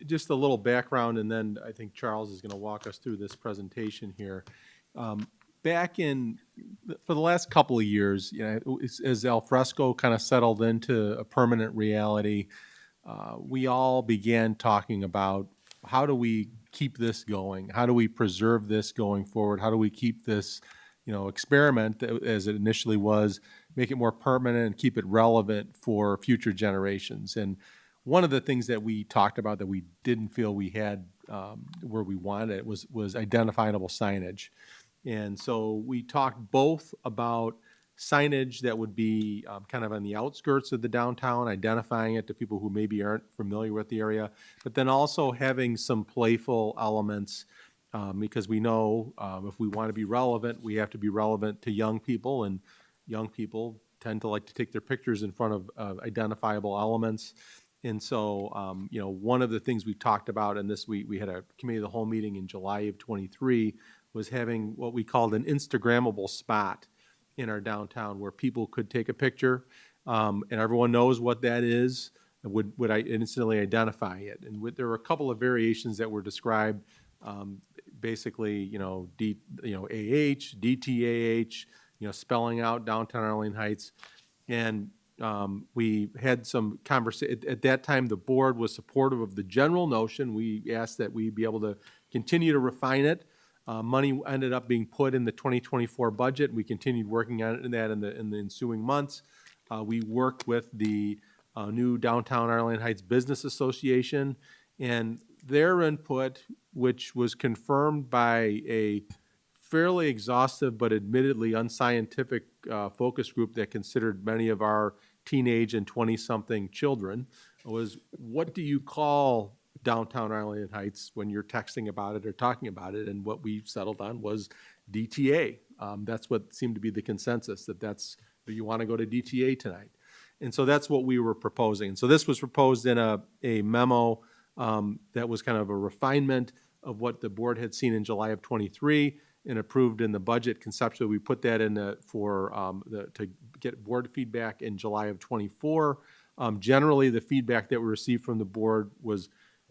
Just a little background, and then I think Charles is going to walk us through this presentation here. For the last couple of years, as al fresco kind of settled into a permanent reality, we all began talking about how do we keep this going? How do we preserve this going forward? How do we keep this, experiment as it initially was, make it more permanent and keep it relevant for future generations? And one of the things that we talked about that we didn't feel we had where we wanted it was identifiable signage. And so we talked both about signage that would be kind of on the outskirts of the downtown, identifying it to people who maybe aren't familiar with the area, but then also having some playful elements because we know if we want to be relevant, we have to be relevant to young people, and young people tend to like to take their pictures in front of identifiable elements. And so, one of the things we talked about in this, we had a committee of the whole meeting in July of 23, was having what we called an Instagrammable spot in our downtown where people could take a picture and everyone knows what that is and would I instantly identify it. And there were a couple of variations that were described, basically, AH, DTAH, spelling out downtown Arlington Heights. And we had some conversation. At that time, the board was supportive of the general notion. We asked that we be able to continue to refine it. Money ended up being put in the 2024 budget. We continued working on that in the ensuing months. We worked with the new Downtown Arlington Heights Business Association, and their input, which was confirmed by a fairly exhaustive but admittedly unscientific focus group that considered many of our teenage and 20-something children, was what do you call downtown Arlington Heights when you're texting about it or talking about it? And what we settled on was DTA. That's what seemed to be the consensus, do you want to go to DTA tonight? And so that's what we were proposing. And so this was proposed in a memo that was kind of a refinement of what the board had seen in July of 23 and approved in the budget conceptually. We put that in to get board feedback in July of 24. Generally, the feedback that we received from the board was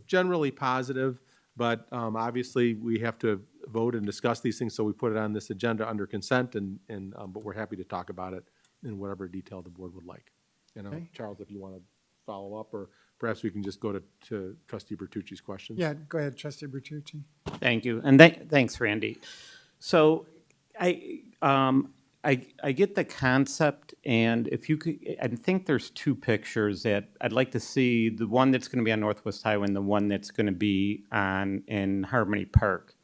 generally positive, but obviously we have to vote and discuss these things, so we put it on this agenda under consent, but we're happy to talk about it in whatever detail the board would like. Okay. Charles, if you want to follow up, or perhaps we can just go to trustee Bertucci's questions. Yeah, go ahead, trustee Bertucci. Thank you, and thanks, Randy. So I get the concept, and if you could, I think there's two pictures that I'd like to see, the one that's gonna be on Northwest Highway and the one that's gonna be in Harmony Park.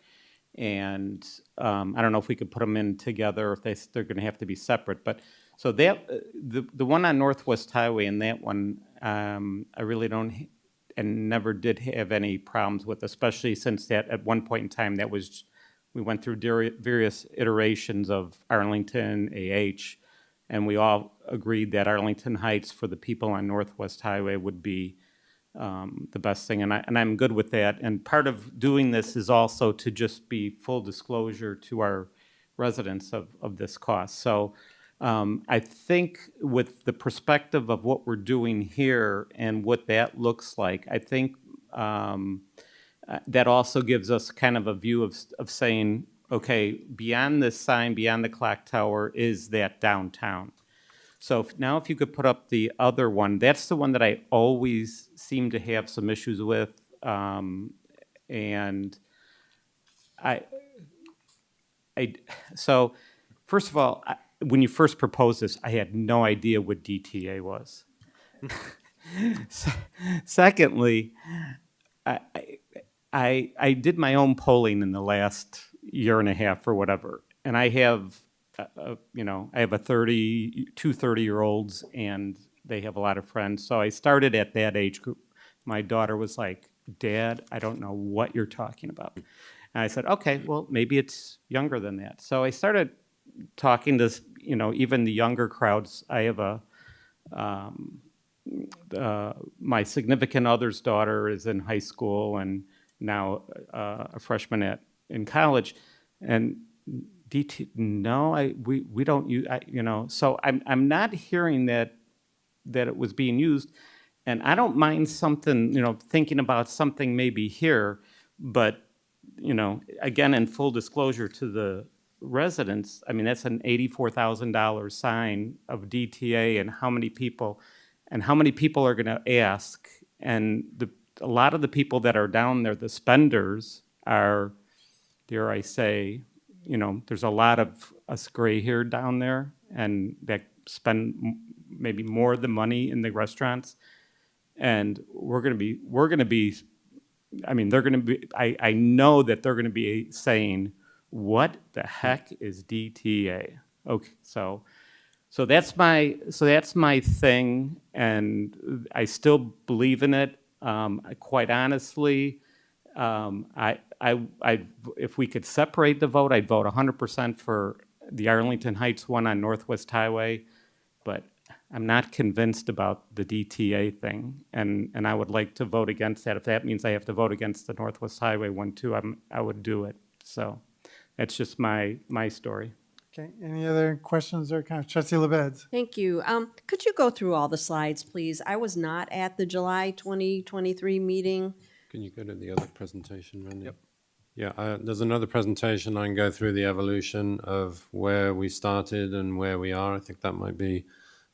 And I don't know if we could put them in together, or if they're gonna have to be separate, but, so that, the one on Northwest Highway and that one, I really don't, and never did have any problems with, especially since that, at one point in time, that was, we went through various iterations of Arlington, AH, and we all agreed that Arlington Heights for the people on Northwest Highway would be the best thing, and I'm good with that. And part of doing this is also to just be full disclosure to our residents of this cost. So I think with the perspective of what we're doing here and what that looks like, I think that also gives us kind of a view of saying, okay, beyond this sign, beyond the clock tower, is that downtown. So now if you could put up the other one, that's the one that I always seem to have some issues with. And so first of all, when you first proposed this, I had no idea what DTA was. Secondly, I did my own polling in the last year and a half or whatever, and I have, I have two 30-year-olds, and they have a lot of friends. So I started at that age group. My daughter was like, "Dad, I don't know what you're talking about." And I said, "Okay, well, maybe it's younger than that." So I started talking to, even the younger crowds. I have my significant other's daughter is in high school and now a freshman in college, and we don't use, so I'm not hearing that it was being used, and I don't mind something, thinking about something maybe here, but, again, in full disclosure to the residents, I mean, that's an $84,000 sign of DTA, and how many people are gonna ask, and a lot of the people that are down there, the spenders, are, dare I say, there's a lot of us gray hair down there, and that spend maybe more of the money in the restaurants, and we're gonna be. I mean, they're gonna be. I know that they're gonna be saying, "What the heck is DTA?" Okay, so that's my thing, and I still believe in it. Quite honestly, if we could separate the vote, I'd vote 100% for the Arlington Heights one on Northwest Highway, but I'm not convinced about the DTA thing, and I would like to vote against that. If that means I have to vote against the Northwest Highway one too, I would do it. So that's just my story. Okay, any other questions or comments? Trustee LaBedz. Thank you. Could you go through all the slides, please? I was not at the July 2023 meeting. Can you go to the other presentation, Randy? Yep. Yeah, there's another presentation. I can go through the evolution of where we started and where we are. I think that might be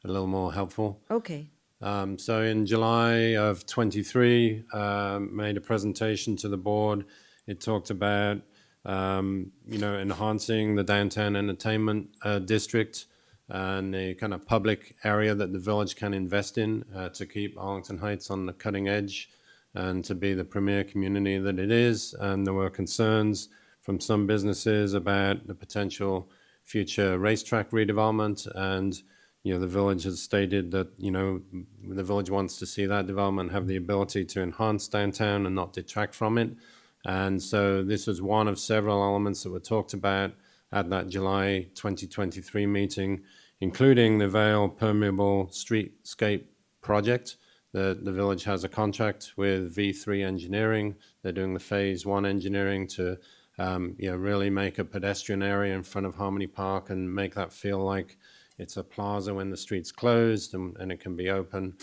a little more helpful. Okay. So in July of 23, made a presentation to the board. It talked about, enhancing the downtown entertainment district and the kind of public area that the village can invest in to keep Arlington Heights on the cutting edge and to be the premier community that it is. And there were concerns from some businesses about the potential future racetrack redevelopment, and the village has stated that the village wants to see that development have the ability to enhance downtown and not detract from it. And so this was one of several elements that were talked about at that July 2023 meeting, including the Vale Permeable Streetscape project. The village has a contract with V3 Engineering. They're doing the phase 1 engineering to really make a pedestrian area in front of Harmony Park and make that feel like it's a plaza when the street's closed, and it can be open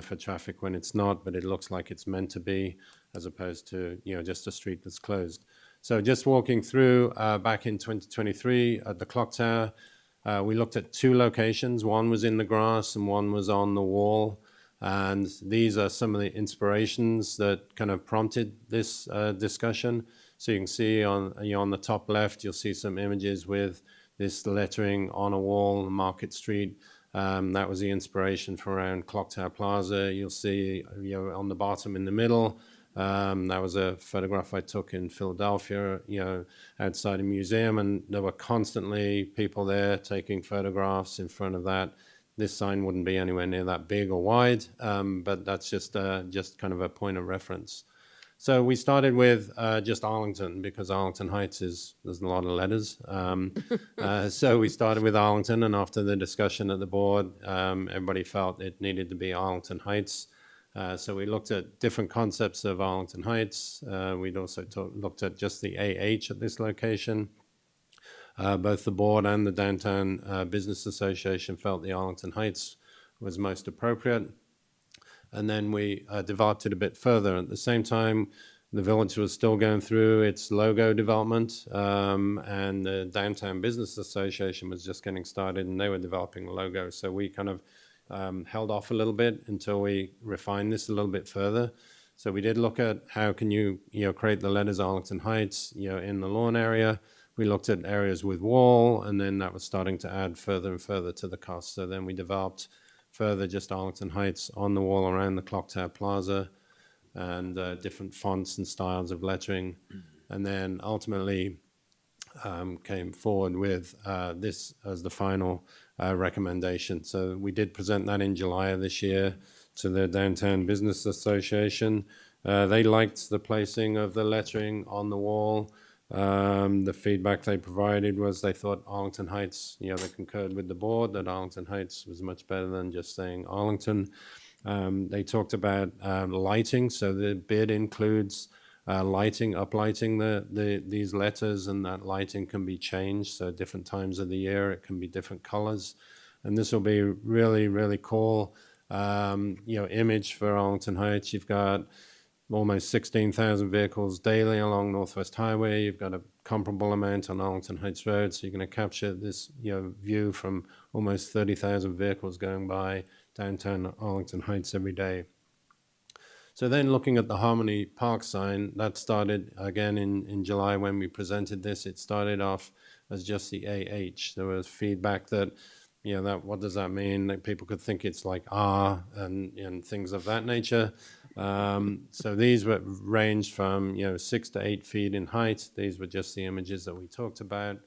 for traffic when it's not, but it looks like it's meant to be, as opposed to just a street that's closed. So just walking through back in 2023 at the clock tower, we looked at two locations. One was in the grass and one was on the wall. And these are some of the inspirations that kind of prompted this discussion. So you can see on the top left, you'll see some images with this lettering on a wall, Market Street. That was the inspiration for around Clock Tower Plaza. You'll see on the bottom in the middle, that was a photograph I took in Philadelphia, outside a museum, and there were constantly people there taking photographs in front of that. This sign wouldn't be anywhere near that big or wide, but that's just kind of a point of reference. So we started with just Arlington, because Arlington Heights there's a lot of letters. So we started with Arlington, and after the discussion at the board, everybody felt it needed to be Arlington Heights. So we looked at different concepts of Arlington Heights. We'd also looked at just the AH at this location. Both the board and the Downtown Business Association felt the Arlington Heights was most appropriate. And then we developed it a bit further. At the same time, the village was still going through its logo development, and the Downtown Business Association was just getting started, and they were developing a logo. So we kind of held off a little bit until we refined this a little bit further. So we did look at how can you create the letters Arlington Heights in the lawn area. We looked at areas with wall, and then that was starting to add further and further to the cost. So then we developed further just Arlington Heights on the wall around the Clock Tower Plaza, and different fonts and styles of lettering. And then ultimately came forward with this as the final recommendation. So we did present that in July of this year to the Downtown Business Association. They liked the placing of the lettering on the wall. The feedback they provided was they thought Arlington Heights, they concurred with the board that Arlington Heights was much better than just saying Arlington. They talked about lighting, so the bid includes lighting, uplighting these letters, and that lighting can be changed, so different times of the year it can be different colors. And this will be really, really cool, image for Arlington Heights. You've got almost 16,000 vehicles daily along Northwest Highway. You've got a comparable amount on Arlington Heights Road, so you're going to capture this view from almost 30,000 vehicles going by downtown Arlington Heights every day. So then looking at the Harmony Park sign, that started again in July when we presented this. It started off as just the AH. There was feedback that, that what does that mean? That people could think it's like R and things of that nature. So these were ranged from 6 to 8 feet in height. These were just the images that we talked about.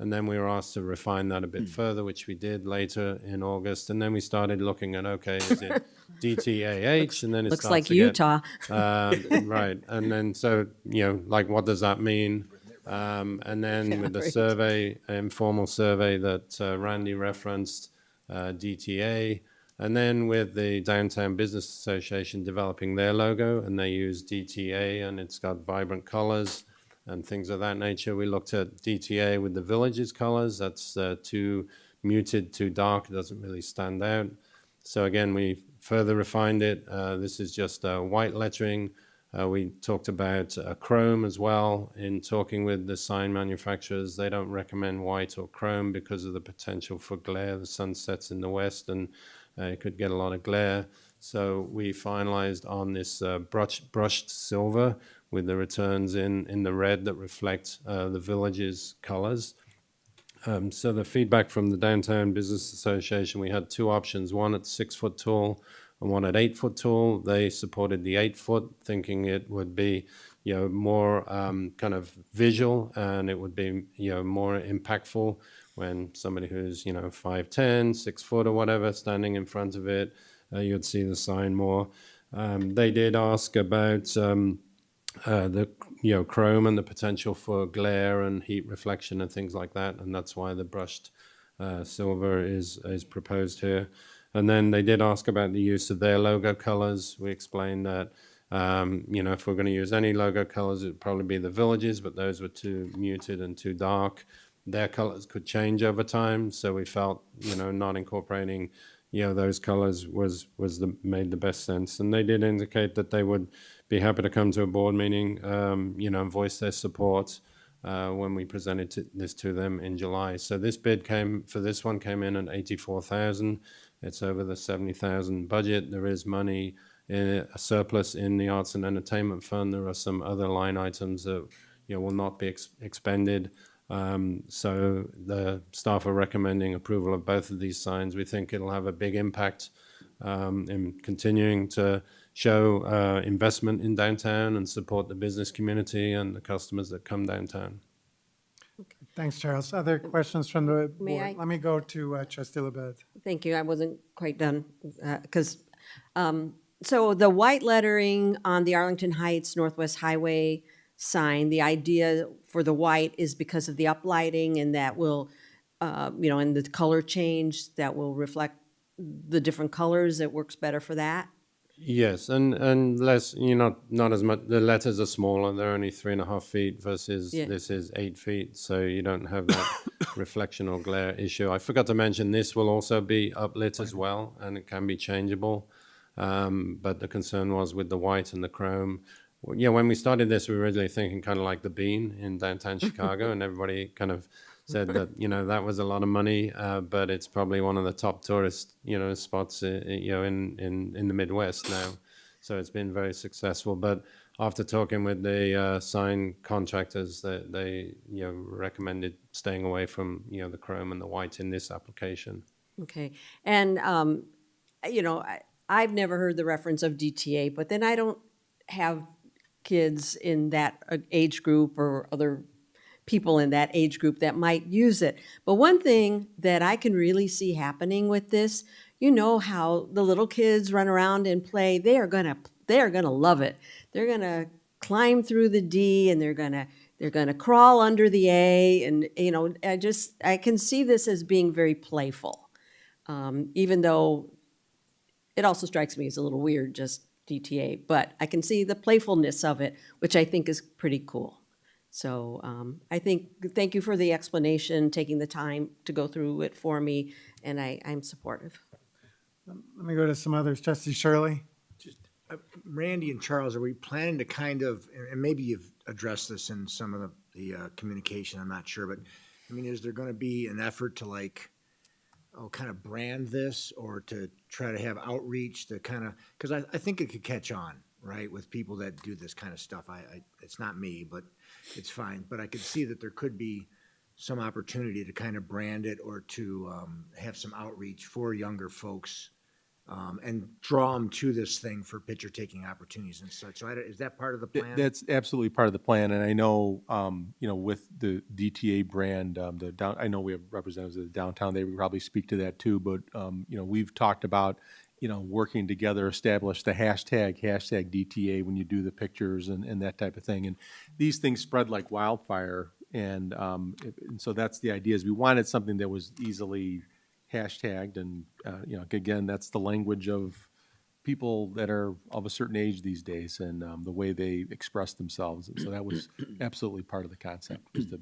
And then we were asked to refine that a bit further, which we did later in August. And then we started looking at, okay, is it DTAH? And then it Looks starts like to Utah. right. And then so, what does that mean? And then with the survey, informal survey that Randy referenced, DTA. And then with the Downtown Business Association developing their logo, and they use DTA, and it's got vibrant colors and things of that nature. We looked at DTA with the village's colors. That's too muted, too dark. It doesn't really stand out. So again, we further refined it. This is just white lettering. We talked about chrome as well. In talking with the sign manufacturers, they don't recommend white or chrome because of the potential for glare. The sun sets in the west, and it could get a lot of glare. So we finalized on this brushed silver with the returns in the red that reflect the village's colors. So the feedback from the Downtown Business Association, we had two options, one at 6 foot tall and one at 8 foot tall. They supported the 8 foot, thinking it would be more kind of visual, and it would be more impactful when somebody who's 5'10", 6 foot or whatever standing in front of it, you'd see the sign more. They did ask about the chrome and the potential for glare and heat reflection and things like that, and that's why the brushed silver is proposed here. And then they did ask about the use of their logo colors. We explained that if we're going to use any logo colors, it'd probably be the villages, but those were too muted and too dark. Their colors could change over time, so we felt not incorporating those colors made the best sense. And they did indicate that they would be happy to come to a board meeting, and voice their support when we presented this to them in July. So this bid came in at 84,000. It's over the 70,000 budget. There is money, a surplus in the Arts and Entertainment Fund. There are some other line items that will not be expended. So the staff are recommending approval of both of these signs. We think it'll have a big impact in continuing to show investment in downtown and support the business community and the customers that come downtown. Thanks, Charles. Other questions from the May board? I? Let me go to Trustee LaBedz. Thank you. I wasn't quite done so the white lettering on the Arlington Heights Northwest Highway sign, the idea for the white is because of the uplighting and that will, and the color change that will reflect the different colors. It works better for that. Yes, and less, not as much. The letters are smaller. They're only 3.5 feet versus this is 8 feet. So you don't have that reflection or glare issue. I forgot to mention this will also be uplit as well, and it can be changeable. But the concern was with the white and the chrome. When we started this, we were originally thinking kind of like the Bean in downtown Chicago, and everybody kind of said that that was a lot of money, but it's probably one of the top tourist spots in the Midwest now. So it's been very successful. But after talking with the sign contractors, they recommended staying away from the chrome and the white in this application. Okay, and I've never heard the reference of DTA, but then I don't have kids in that age group or other people in that age group that might use it. But one thing that I can really see happening with this, how the little kids run around and play, they are gonna love it. They're gonna climb through the D and they're gonna crawl under the A, and I can see this as being very playful, even though it also strikes me as a little weird, just DTA, but I can see the playfulness of it, which I think is pretty cool. So thank you for the explanation, taking the time to go through it for me, and I'm supportive. Let me go to some others. Trustee Shirley? Randy and Charles, are we planning to kind of, and maybe you've addressed this in some of the communication, I'm not sure, but is there going to be an effort to kind of brand this, or to try to have outreach to kind of, because I think it could catch on, right, with people that do this kind of stuff. It's not me, but it's fine. But I could see that there could be some opportunity to kind of brand it, or to have some outreach for younger folks, and draw them to this thing for picture-taking opportunities and such. So is that part of the plan? That's absolutely part of the plan, and I know, with the DTA brand, I know we have representatives of the downtown. They would probably speak to that too. But we've talked about working together, establish the hashtag DTA when you do the pictures and that type of thing. And these things spread like wildfire, and so that's the idea. Is we wanted something that was easily hashtagged, and again, that's the language of people that are of a certain age these days, and the way they express themselves. And so that was absolutely part of the concept, was to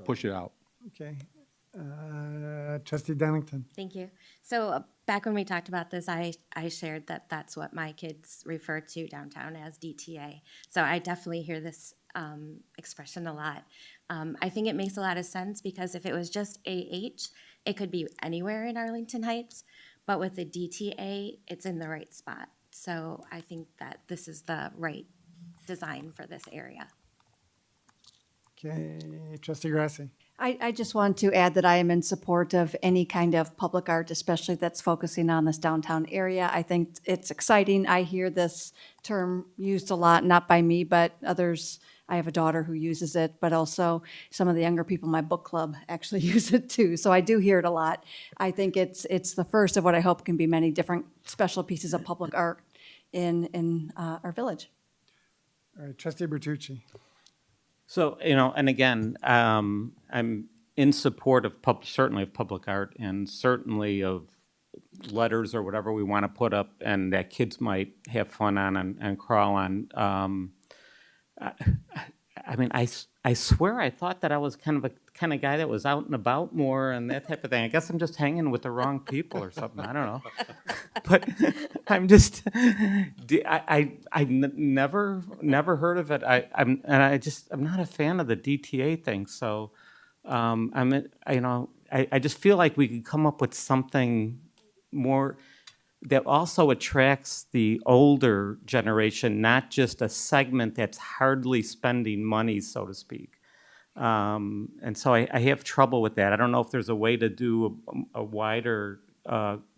push it out. Okay. Trustee Dunnington? Thank you. So back when we talked about this, I shared that that's what my kids refer to downtown as DTA. So I definitely hear this expression a lot. I think it makes a lot of sense, because if it was just AH, it could be anywhere in Arlington Heights, but with the DTA, it's in the right spot. So I think that this is the right design for this area. Okay. Trustee Grasse? I just want to add that I am in support of any kind of public art, especially that's focusing on this downtown area. I think it's exciting. I hear this term used a lot, not by me, but others. I have a daughter who uses it, but also some of the younger people in my book club actually use it too. So I do hear it a lot. I think it's the first of what I hope can be many different special pieces of public art in our village. All right. Trustee Bertucci? So, and again, I'm in support of certainly of public art, and certainly of letters or whatever we want to put up and that kids might have fun on and crawl on. I swear I thought that I was kind of kind of guy that was out and about more and that type of thing. I guess I'm just hanging with the wrong people or something. I don't know. But I'm just, never heard of it. I'm not a fan of the DTA thing. So I just feel like we could come up with something more that also attracts the older generation, not just a segment that's hardly spending money, so to speak. And so I have trouble with that. I don't know if there's a way to do a wider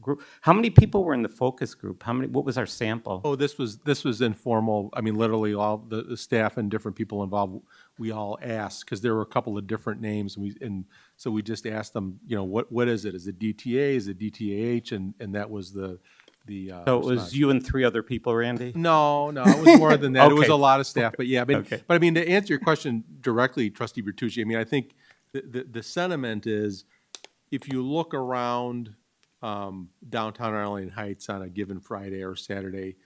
group. How many people were in the focus group? What was our sample? Oh, this was informal. I mean, literally all the staff and different people involved, we all asked, because there were a couple of different names, and so we just asked them, what is it? Is it DTA? Is it DTAH? And that was the So it was response. you and 3 other people, Randy? No, it was more than that. It was Okay. a lot of staff, but yeah. But, Okay. but I mean, to answer your question directly, Trustee Bertucci, I mean, I think the sentiment is, if you look around downtown Arlington Heights on a given Friday or Saturday,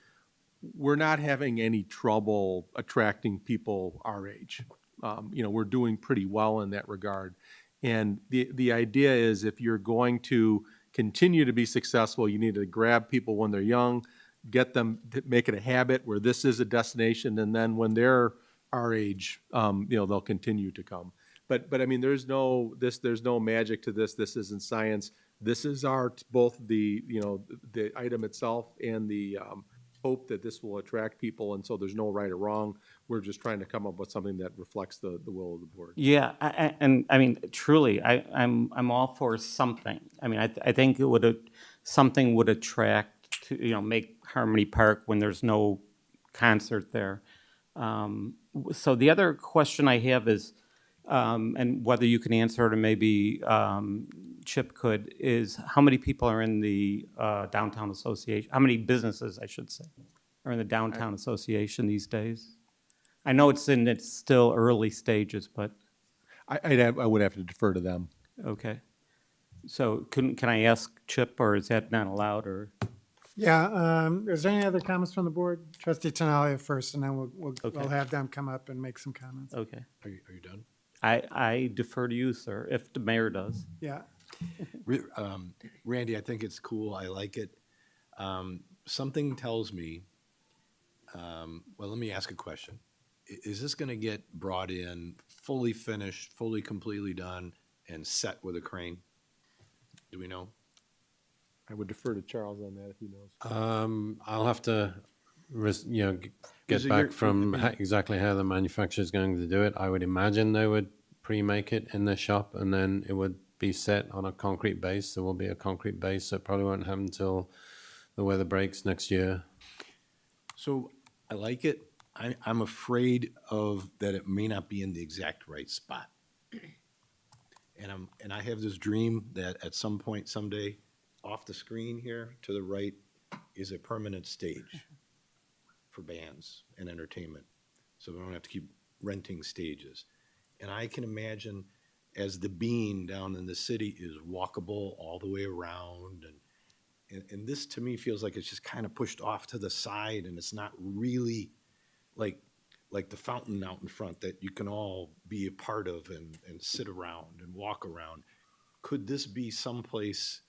we're not having any trouble attracting people our age. We're doing pretty well in that regard. And the idea is, if you're going to continue to be successful, you need to grab people when they're young, get them to make it a habit where this is a destination, and then when they're our age, they'll continue to come. But I mean, there's no magic to this. This isn't science. This is both the item itself and the hope that this will attract people, and so there's no right or wrong. We're just trying to come up with something that reflects the will of the board. Yeah, and I mean, truly, I'm all for something. I mean, I think something would attract to, make Harmony Park when there's no concert there. So the other question I have is, and whether you can answer it or maybe Chip could, is how many people are in the downtown association? How many businesses, I should say, are in the downtown association these days? I know it's in its still early stages, but I would have to defer to them. okay. So can I ask Chip, or is that not allowed, or? Yeah, is there any other comments from the board? Trustee Tinaglia first, and then we'll have them come up and make some comments. Okay. Are you done? I defer to you, sir, if the mayor does. Yeah. Randy, I think it's cool. I like it. Something tells me, well, let me ask a question. Is this going to get brought in fully finished, fully completely done, and set with a crane? Do we know? I would defer to Charles on that if he knows. I'll have to, get Is it back from I mean- exactly how the manufacturer's going to do it. I would imagine they would pre-make it in their shop, and then it would be set on a concrete base. There will be a concrete base, so it probably won't happen until the weather breaks next year. So I like it. I'm afraid of that it may not be in the exact right spot. And I have this dream that at some point someday, off the screen here to the right is a permanent stage for bands and entertainment. So we don't have to keep renting stages. And I can imagine as the Bean down in the city is walkable all the way around, and this to me feels like it's just kind of pushed off to the side, and it's not really like the fountain out in front that you can all be a part of and sit around and walk around. Could this be someplace,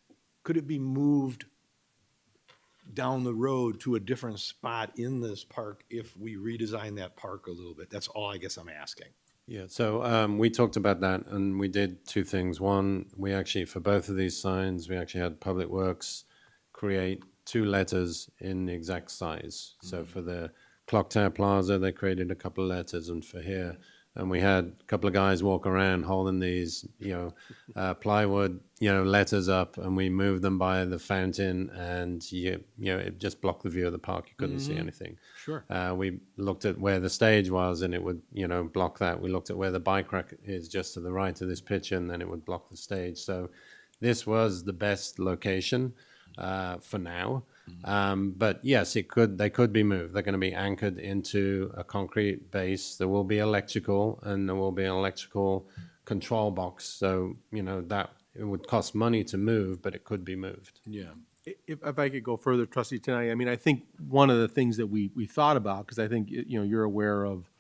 could it be moved down the road to a different spot in this park if we redesign that park a little bit? That's all I guess I'm asking. Yeah, so we talked about that, and we did 2 things. One, we actually, for both of these signs, we actually had Public Works create 2 letters in the exact size. So for the Clock Tower Plaza, they created a couple of letters, and for here, and we had a couple of guys walk around holding these, plywood, letters up, and we moved them by the fountain, and it just blocked the view of the park. You couldn't see anything. Sure. We looked at where the stage was, and it would, block that. We looked at where the bike rack is just to the right of this picture, and then it would block the stage. So this was the best location for now. But yes, they could be moved. They're going to be anchored into a concrete base. There will be electrical, and there will be an electrical control box. So, that it would cost money to move, but it could be moved. Yeah. If I could go further, Trustee Tinaglia, I mean, I think one of the things that we thought about, because I think, you're aware of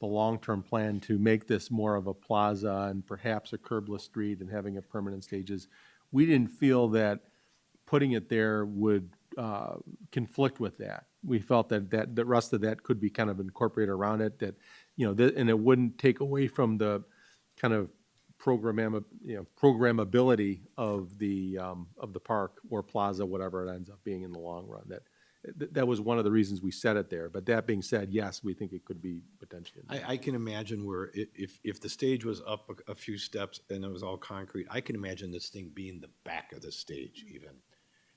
the long-term plan to make this more of a plaza and perhaps a curbless street and having a permanent stages. We didn't feel that putting it there would conflict with that. We felt that the rest of that could be kind of incorporated around it, that, you know, and it wouldn't take away from the kind of programmability of the park or plaza, whatever it ends up being in the long run. That was one of the reasons we set it there. But that being said, yes, we think it could be potentially. I can imagine where if the stage was up a few steps and it was all concrete, I can imagine this thing being the back of the stage even,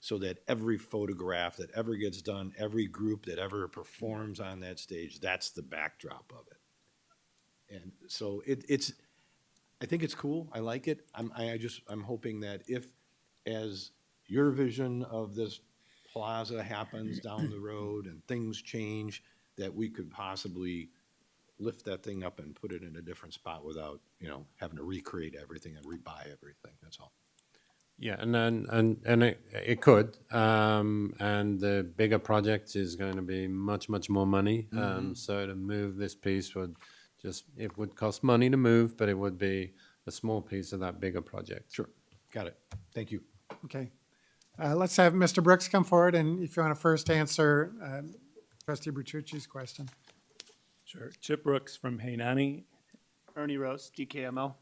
so that every photograph that ever gets done, every group that ever performs on that stage, that's the backdrop of it. And so I think it's cool. I like it. I'm hoping that as your vision of this plaza happens down the road and things change, that we could possibly lift that thing up and put it in a different spot without, you know, having to recreate everything and rebuy everything. That's all. Yeah, and it could, and the bigger project is going to be much more money. So to move this piece it would cost money to move, but it would be a small piece of that bigger project. Sure, got it. Thank you. Okay. Let's have Mr. Brooks come forward, and if you want to first answer Trustee Bertucci's question. Sure. Chip Brooks from Hainani. Ernie Rose, DKMO.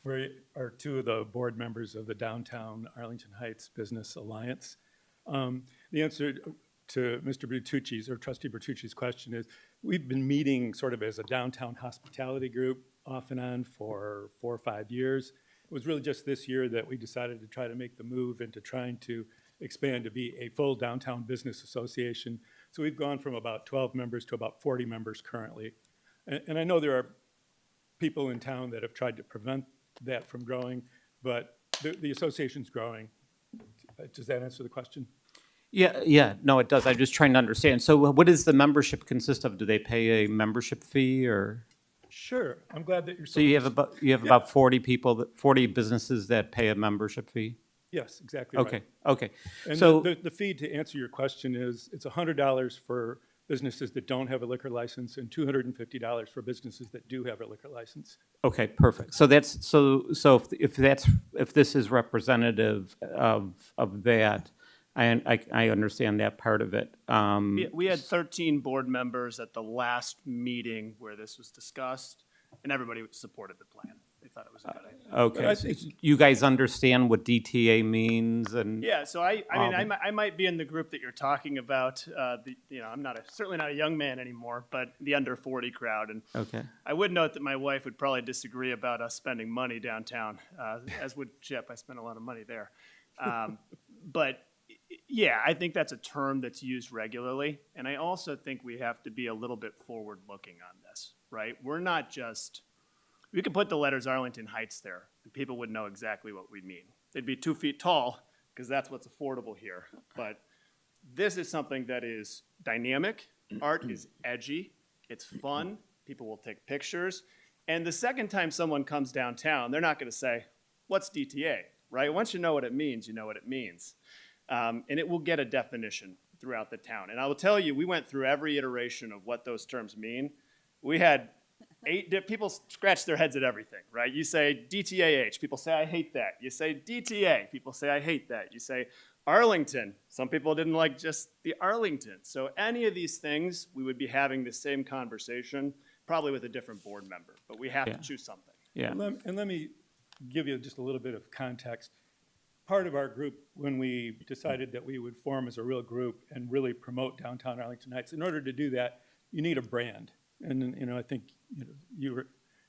We are two of the board members of the Downtown Arlington Heights Business Alliance. The answer to Mr. Bertucci's, or Trustee Bertucci's question is, we've been meeting sort of as a downtown hospitality group off and on for 4 or 5 years. It was really just this year that we decided to try to make the move into trying to expand to be a full downtown business association. So we've gone from about 12 members to about 40 members currently. And I know there are people in town that have tried to prevent that from growing, but the association's growing. Does that answer the question? Yeah, no, it does. I'm just trying to understand. So what does the membership consist of? Do they pay a membership fee or? Sure, I'm glad that you're. So you have about 40 people, 40 businesses that pay a membership fee? Yes, exactly right. Okay. And So the fee, to answer your question, is it's $100 for businesses that don't have a liquor license and $250 for businesses that do have a liquor license. okay, perfect. So that's so if this is representative of that, I understand that part of it. We had 13 board members at the last meeting where this was discussed, and everybody supported the plan. They thought it was a good idea. Okay, so you guys understand what DTA means, and Yeah, so I mean, I might be in the group that you're talking about. I'm certainly not a young man anymore, but the under 40 crowd. And okay. I would note that my wife would probably disagree about us spending money downtown, as would Chip. I spent a lot of money there, but. Yeah, I think that's a term that's used regularly. And I also think we have to be a little bit forward-looking on this, right? We're not just, we could put the letters Arlington Heights there, and people would know exactly what we mean. They'd be 2 feet tall, because that's what's affordable here. But this is something that is dynamic. Art is edgy. It's fun. People will take pictures. And the second time someone comes downtown, they're not going to say, what's DTA, right? Once you know what it means, you know what it means. And it will get a definition throughout the town. And I will tell you, we went through every iteration of what those terms mean. We had 8 people scratch their heads at everything, right? You say DTAH, people say, I hate that. You say DTA, people say, I hate that. You say Arlington, some people didn't like just the Arlington. So any of these things, we would be having the same conversation, probably with a different board member, but we have to choose something. Yeah. And let me give you just a little bit of context. Part of our group, when we decided that we would form as a real group and really promote downtown Arlington Heights, in order to do that, you need a brand. And I think you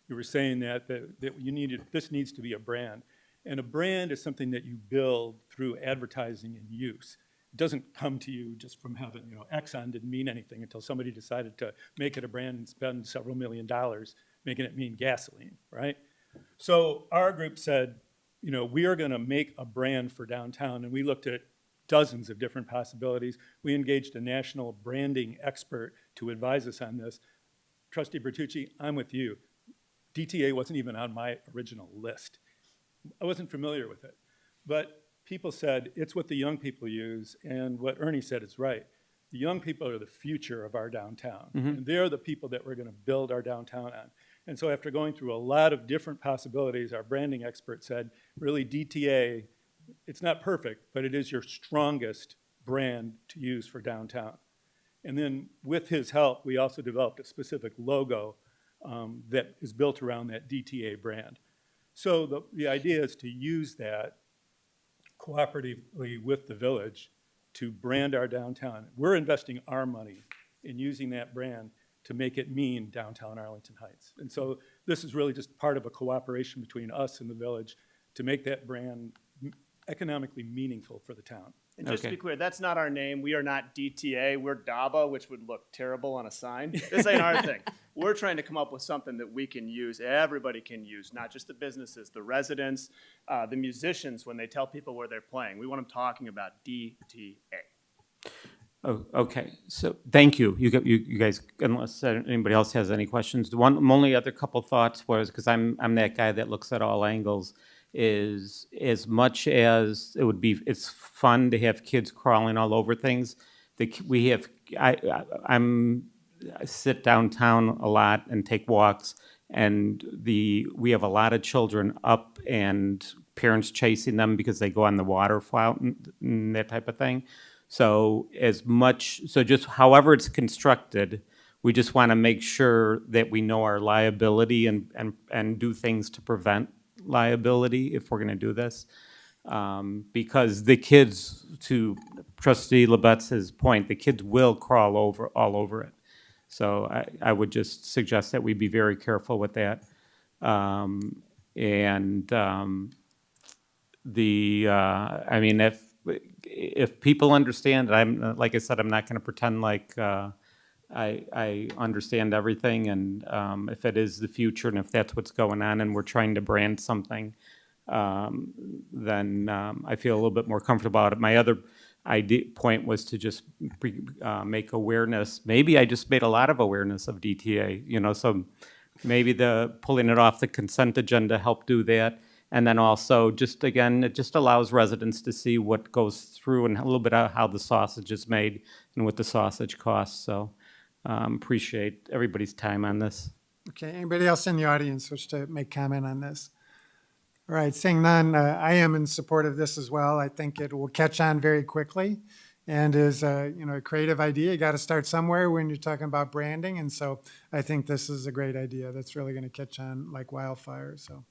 were saying that this needs to be a brand. And a brand is something that you build through advertising and use. It doesn't come to you just from having, Exxon didn't mean anything until somebody decided to make it a brand and spend several $1 million making it mean gasoline, right? So our group said, we are going to make a brand for downtown, and we looked at dozens of different possibilities. We engaged a national branding expert to advise us on this. Trustee Bertucci, I'm with you. DTA wasn't even on my original list. I wasn't familiar with it. But people said it's what the young people use, and what Ernie said is right. the young people are the future of our downtown. Mhm. And they're the people that we're going to build our downtown on. And so after going through a lot of different possibilities, our branding expert said, really DTA, it's not perfect, but it is your strongest brand to use for downtown. And then with his help, we also developed a specific logo that is built around that DTA brand. So the idea is to use that cooperatively with the village to brand our downtown. We're investing our money in using that brand to make it mean downtown Arlington Heights. And so this is really just part of a cooperation between us and the village to make that brand economically meaningful for the town. And just to be clear, that's not our name. We are not DTA. We're DABA, which would look terrible on a sign. This ain't our thing. We're trying to come up with something that we can use, everybody can use, not just the businesses, the residents, the musicians, when they tell people where they're playing. We want them talking about DTA. Oh, okay, so thank you. You guys, unless anybody else has any questions. The only other couple thoughts was, because I'm that guy that looks at all angles, is as much as it's fun to have kids crawling all over things. I sit downtown a lot and take walks, and we have a lot of children up and parents chasing them because they go on the water fountain and that type of thing. So just however it's constructed, we just want to make sure that we know our liability and do things to prevent liability if we're going to do this. Because the kids, to Trustee LaBetz's point, the kids will crawl all over it. So I would just suggest that we be very careful with that. I mean, if people understand, like I said, I'm not going to pretend like I understand everything, and if it is the future and if that's what's going on and we're trying to brand something, then I feel a little bit more comfortable about it. My other point was to just make awareness. Maybe I just made a lot of awareness of DTA, so maybe pulling it off the consent agenda helped do that. And then also, just again, it just allows residents to see what goes through and a little bit of how the sausage is made and what the sausage costs. So appreciate everybody's time on this. Okay, anybody else in the audience wish to make comment on this? All right, seeing none, I am in support of this as well. I think it will catch on very quickly and is a creative idea. You got to start somewhere when you're talking about branding. And so I think this is a great idea that's really going to catch on like wildfire. So.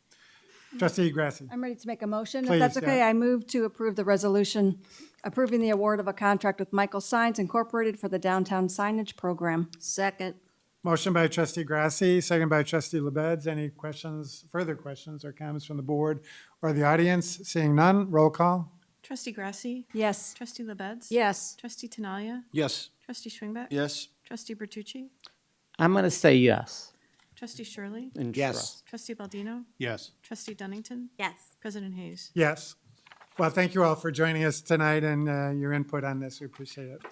Trustee Grasse. I'm ready to make a motion. Please, If that's okay, yeah. I move to approve the resolution approving the award of a contract with Michael Signs Incorporated for the downtown signage program. Second. Motion by Trustee Grasse, second by Trustee LaBedz. Any questions, further questions or comments from the board or the audience? Seeing none, roll call. Trustee Grasse? Yes. Trustee LaBedz? Yes. Trustee Tinaglia? Yes. Trustee Schwingbeck? Yes. Trustee Bertucci? I'm going to say yes. Trustee Shirley? And Yes. Trustee Baldino? Yes. Trustee Dunnington? Yes. President Hayes? Yes. Well, thank you all for joining us tonight and your input on this. We appreciate it.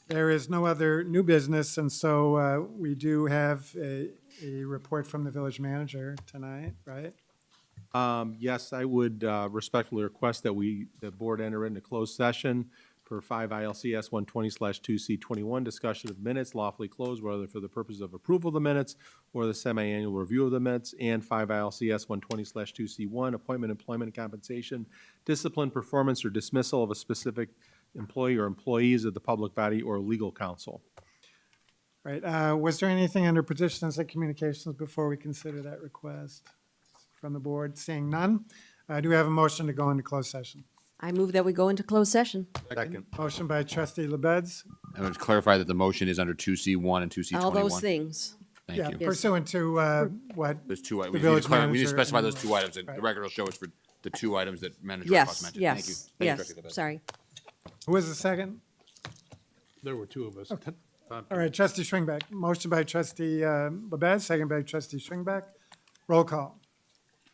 There is no other new business, and so we do have a report from the village manager tonight, right? Yes, I would respectfully request that the board enter into closed session for 5 ILCS 120/2C21, discussion of minutes lawfully closed, whether for the purpose of approval of the minutes or the semi-annual review of the minutes, and 5 ILCS 120/2C1, appointment, employment, and compensation, discipline, performance, or dismissal of a specific employee or employees of the public body or legal counsel. Right. Was there anything under petitions and communications before we consider that request from the board? Seeing none, do we have a motion to go into closed session? I move that we go into closed session. Second. Motion by Trustee LaBedz. I would clarify that the motion is under 2C1 and 2C21. All those things. Thank Yeah, you. pursuant to what There's two, the we need to village clarify, we need to manager specify and- those two items, and Right. the record will show us for the two items that Manager Yes, Ross mentioned. Thank you. yes, Thank you, yes. Trustee LaBedz. Sorry. Who was the second? There were two of us. All right, Trustee Schwingbeck. Motion by Trustee LaBedz, second by Trustee Schwingbeck. Roll call.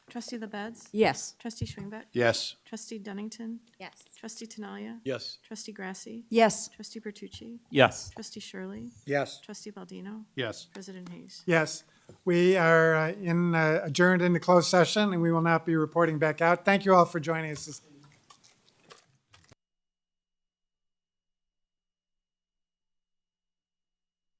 Trustee LaBedz? Yes. Trustee Schwingbeck? Yes. Trustee Dunnington? Yes. Trustee Tinaglia? Yes. Trustee Grasse? Yes. Trustee Bertucci? Yes. Trustee Shirley? Yes. Trustee Baldino? Yes. President Hayes? Yes, we are adjourned into closed session, and we will not be reporting back out. Thank you all for joining us this evening.